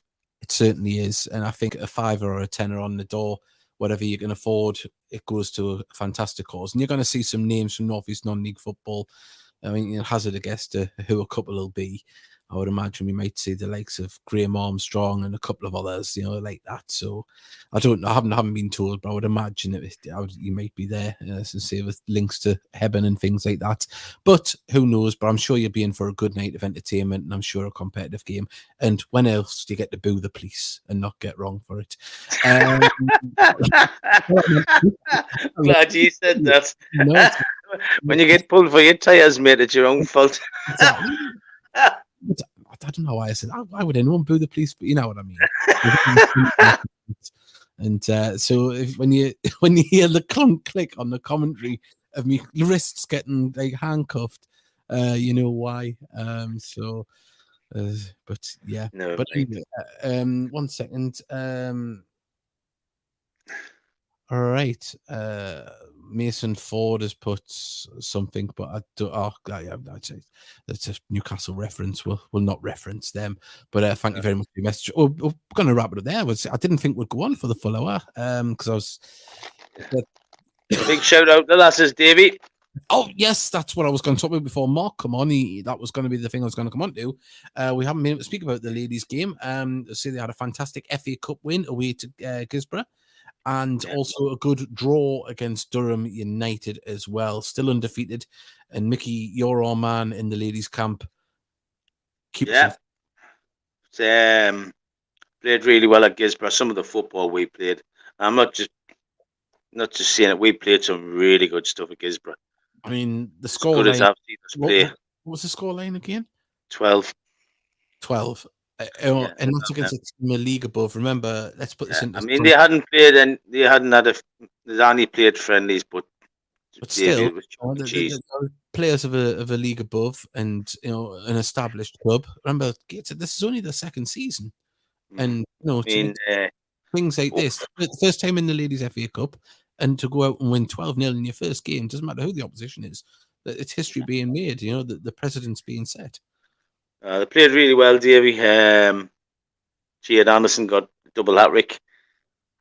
It certainly is. And I think a £5 or a £10 on the door, whatever you can afford, it goes to a fantastic cause. And you're going to see some names from North East non-league football. I mean, hazard a guess to who a couple will be. I would imagine we might see the likes of Graham Armstrong and a couple of others, like that. So I don't know. I haven't been told, but I would imagine you might be there, say with links to Hebben and things like that. But who knows? But I'm sure you'll be in for a good night of entertainment, and I'm sure a competitive game. And when else do you get to boo the police and not get wrong for it? Glad you said that. No, when you get pulled for your tyres, mate, it's your own fault. I don't know why I said why would anyone boo the police, but you know what I mean. And so when you hear the clunk click on the commentary of me wrists getting like handcuffed, you know why. But yeah. No, but right. anyway, 1 second. All right. Mason Ford has put something, but I don't. I'd say that's a Newcastle reference. We'll not reference them. But thank you very much for your message. We're going to wrap it up there. I didn't think we'd go on for the full hour because I was. Big shout out to lasses, Davey. Oh yes, that's what I was going to talk about before Mark come on. That was going to be the thing I was going to come on to. We haven't been able to speak about the ladies' game. Say they had a fantastic FA Cup win away to Gisborough. And also a good draw against Durham United as well. Still undefeated. And Mickey, you're our man in the ladies' camp. Played really well at Gisborough. Some of the football we played. I'm not just saying it. We played some really good stuff at Gisborough. I mean, the score line. As I've seen us play. What was the score line again? 12. 12. And that's against a team a league above. Remember, let's put this in. I mean, they hadn't played and they hadn't had they only played friendlies, but still, players of a league above and an established club. Remember, this is only the second season, and things like this. The first time in the Ladies FA Cup, and to go out and win 12-0 in your first game, doesn't matter who the opposition is. It's history being made. The precedent's being set. They played really well, Davey. Jade Anderson got a double hat-trick,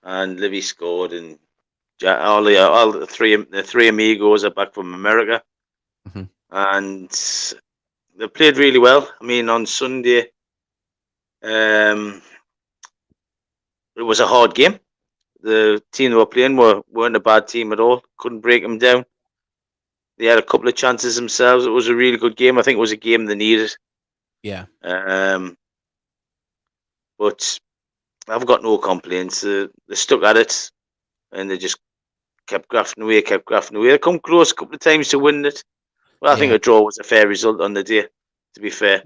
and Livy scored, and all the three amigos are back from America, and they played really well. I mean, on Sunday, it was a hard game. The team they were playing weren't a bad team at all. Couldn't break them down. They had a couple of chances themselves. It was a really good game. I think it was a game they needed. Yeah. But I've got no complaints. They stuck at it, and they just kept grafting away. They come close a couple of times to win it. Well, I think a draw was a fair result on the day, to be fair.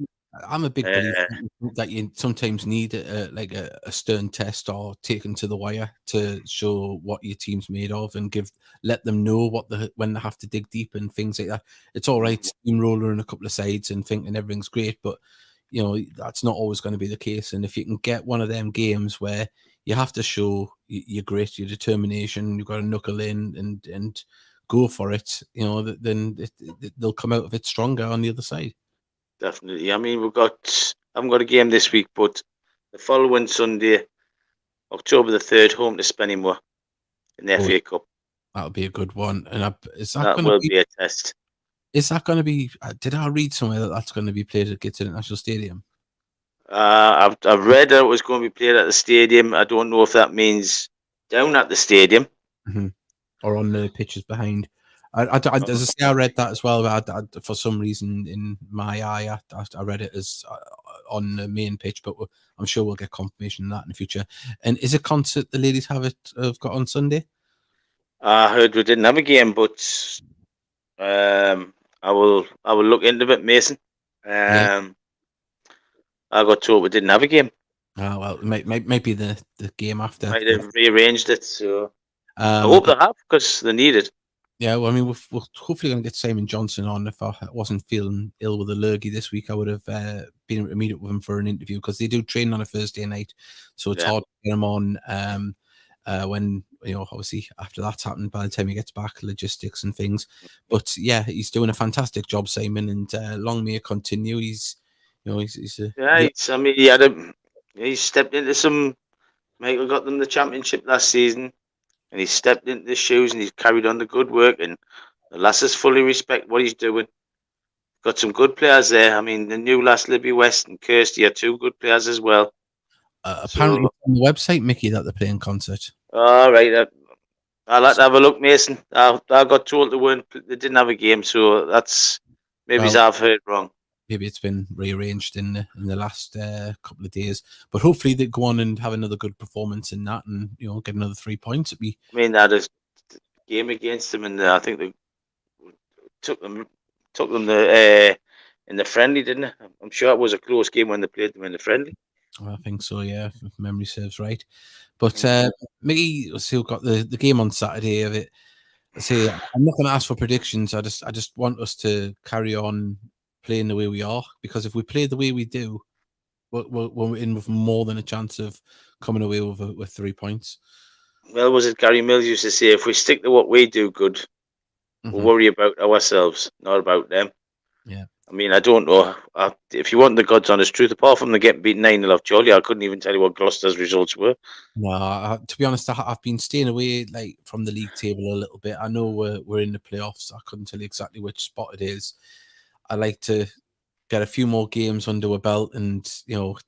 I'm a big believer that you sometimes need a stern test or taken to the wire to show what your team's made of and let them know when they have to dig deep and things like that. It's all right steamroller in a couple of sides and thinking everything's great, but that's not always going to be the case. And if you can get one of them games where you have to show your grit, your determination, you've got to knuckle in and go for it, then they'll come out of it stronger on the other side. Definitely. I mean, I haven't got a game this week, but the following Sunday, October the 3rd, home to Spennymoor in the FA Cup. That'll be a good one. And that will be a test. Is that going to be? Did I read somewhere that's going to be played at Gits International Stadium? I've read that it was going to be played at the stadium. I don't know if that means down at the stadium or on the pitches behind. As I say, I read that as well. But for some reason, in my eye, I read it as on the main pitch. But I'm sure we'll get confirmation of that in the future. And is a concert the ladies have got on Sunday? I heard we didn't have a game, but I will look into it, Mason. I got told we didn't have a game. Oh well, it might be the game after. Might have rearranged it, so I hope they have because they need it. Yeah, well, I mean, we're hopefully going to get Simon Johnson on. If I wasn't feeling ill with a lurgy this week, I would have been able to meet up with him for an interview because they do train on a Thursday night, so it's hard to get him on when obviously after that's happened. By the time he gets back, logistics and things. But yeah, he's doing a fantastic job, Simon, and long may it continue. I mean, he had He stepped into some. Michael got them the championship last season, and he stepped into the shoes and he's carried on the good work. And the lasses fully respect what he's doing. Got some good players there. I mean, the new lass Libby West and Kirsty are two good players as well. Apparently, on the website, Mickey, that they're playing concert. All right. I'll have to have a look, Mason. I got told they didn't have a game, so that's maybe I've heard wrong. Maybe it's been rearranged in the last couple of days, but hopefully they go on and have another good performance in that, and get another 3 points. I mean, that is game against them, and I think they took them in the friendly, didn't it? I'm sure it was a close game when they played them in the friendly. I think so, yeah, if memory serves right. But Mickey still got the game on Saturday of it. I'm not going to ask for predictions. I just want us to carry on playing the way we are, because if we play the way we do, we're in with more than a chance of coming away with 3 points. Well, was it Gary Mills used to say, if we stick to what we do good, we'll worry about ourselves, not about them. Yeah. I mean, I don't know. If you want the God's honest truth, apart from the getting beaten 9-0 off Jolly, I couldn't even tell you what Gloucester's results were. No, to be honest, I've been staying away from the league table a little bit. I know we're in the playoffs. I couldn't tell you exactly which spot it is. I like to get a few more games under a belt, and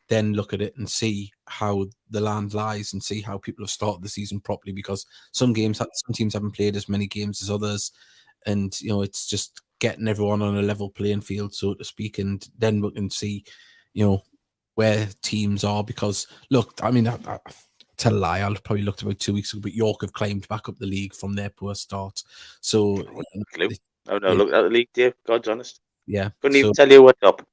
then look at it and see how the land lies and see how people have started the season properly. Because some teams haven't played as many games as others, and it's just getting everyone on a level playing field, so to speak, and then we can see, where teams are. Because look, I mean, I tell a lie, I probably looked about 2 weeks ago, but York have climbed back up the league from their poor start. So I've never looked at the league, Dave. God's honest. Yeah, couldn't even tell you what's up.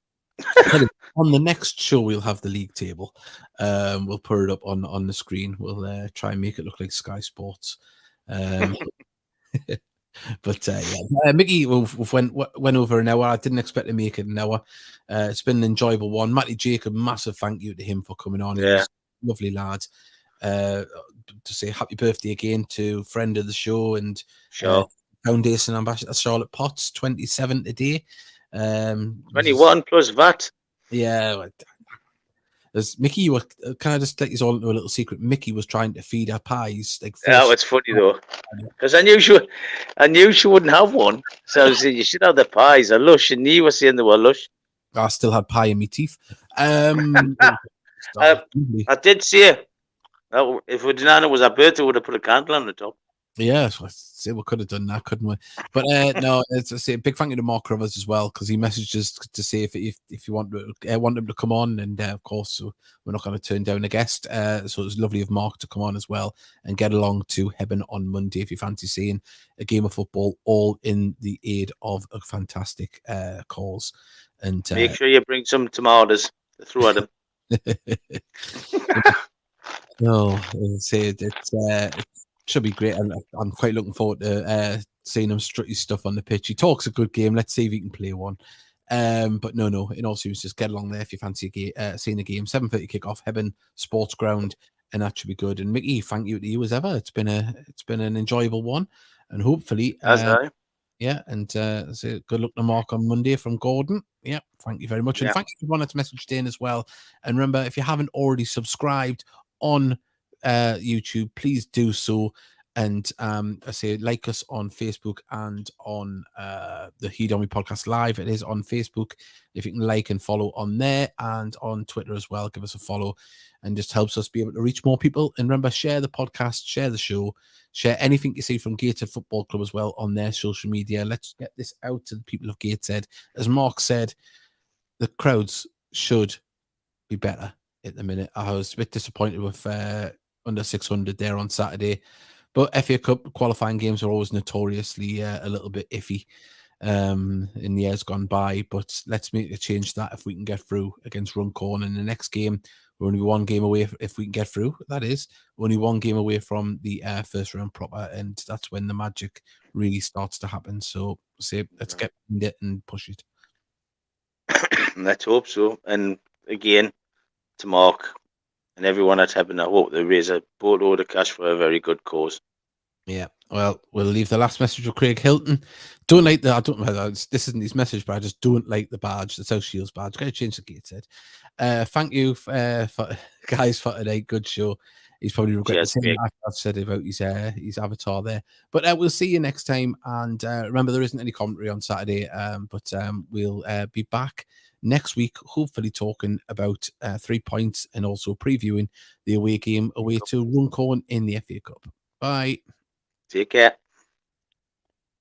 On the next show, we'll have the league table. We'll put it up on the screen. We'll try and make it look like Sky Sports. But Mickey, we've went over an hour. I didn't expect to make it an hour. It's been an enjoyable one. Matty Jacob, massive thank you to him for coming on. Yeah, lovely lad. To say happy birthday again to friend of the show and Foundation Ambassador Charlotte Potts, 27 today. 21 plus VAT. Yeah. As Mickey, can I just let you all into a little secret? Mickey was trying to feed her pies. It's funny though, because I knew she wouldn't have one. So I said, you should have the pies. Are lush, and you were saying they were lush. I still had pie in my teeth. I did say that if Udinana was her birthday, would have put a candle on the top. Yeah, so we could have done that, couldn't we? But no, it's a big thank you to Mark Rivers as well, because he messaged us to say if you want him to come on, and of course we're not going to turn down a guest. So it was lovely of Mark to come on as well and get along to Hebburn on Monday if you fancy seeing a game of football, all in the aid of a fantastic cause. And make sure you bring some tomatoes to throw at them. No, it should be great, and I'm quite looking forward to seeing him strut his stuff on the pitch. He talks a good game. Let's see if he can play one. But no, in all seriousness, just get along there if you fancy seeing a game. 7:30 kickoff, Hebburn Sports Ground, and that should be good. And Mickey, thank you to you as ever. It's been an enjoyable one, and hopefully, yeah, and good luck to Mark on Monday from Gordon. Yeah, thank you very much, and thank you for everyone that's messaged in as well. And remember, if you haven't already subscribed on YouTube, please do so. And I say like us on Facebook and on the Heed On Me Podcast Live. It is on Facebook. If you can like and follow on there, and on Twitter as well, give us a follow, and just helps us be able to reach more people. And remember, share the podcast, share the show, share anything you see from Gateshead Football Club as well on their social media. Let's get this out to the people of Gateshead. As Mark said, the crowds should be better at the minute. I was a bit disappointed with under 600 there on Saturday, but FA Cup qualifying games are always notoriously a little bit iffy in the years gone by. But let's make a change that if we can get through against Runcorn in the next game. We're only one game away, if we can get through, that is. We're only one game away from the first round proper, and that's when the magic really starts to happen. So let's get in it and push it. Let's hope so. And again, to Mark and everyone at Hebburn, I hope they raise a boatload of cash for a very good cause. Yeah, Well, we'll leave the last message with Craig Hilton. Don't like the. I don't know. This isn't his message, but I just don't like the badge, the South Shields badge. Got to change the gate said. Thank you for guys for today. Good show. He's probably regretting saying that I've said about his avatar there. But we'll see you next time. And remember, there isn't any commentary on Saturday. But we'll be back next week, hopefully talking about 3 points and also previewing the away game away to Runcorn in the FA Cup. Bye. Take care.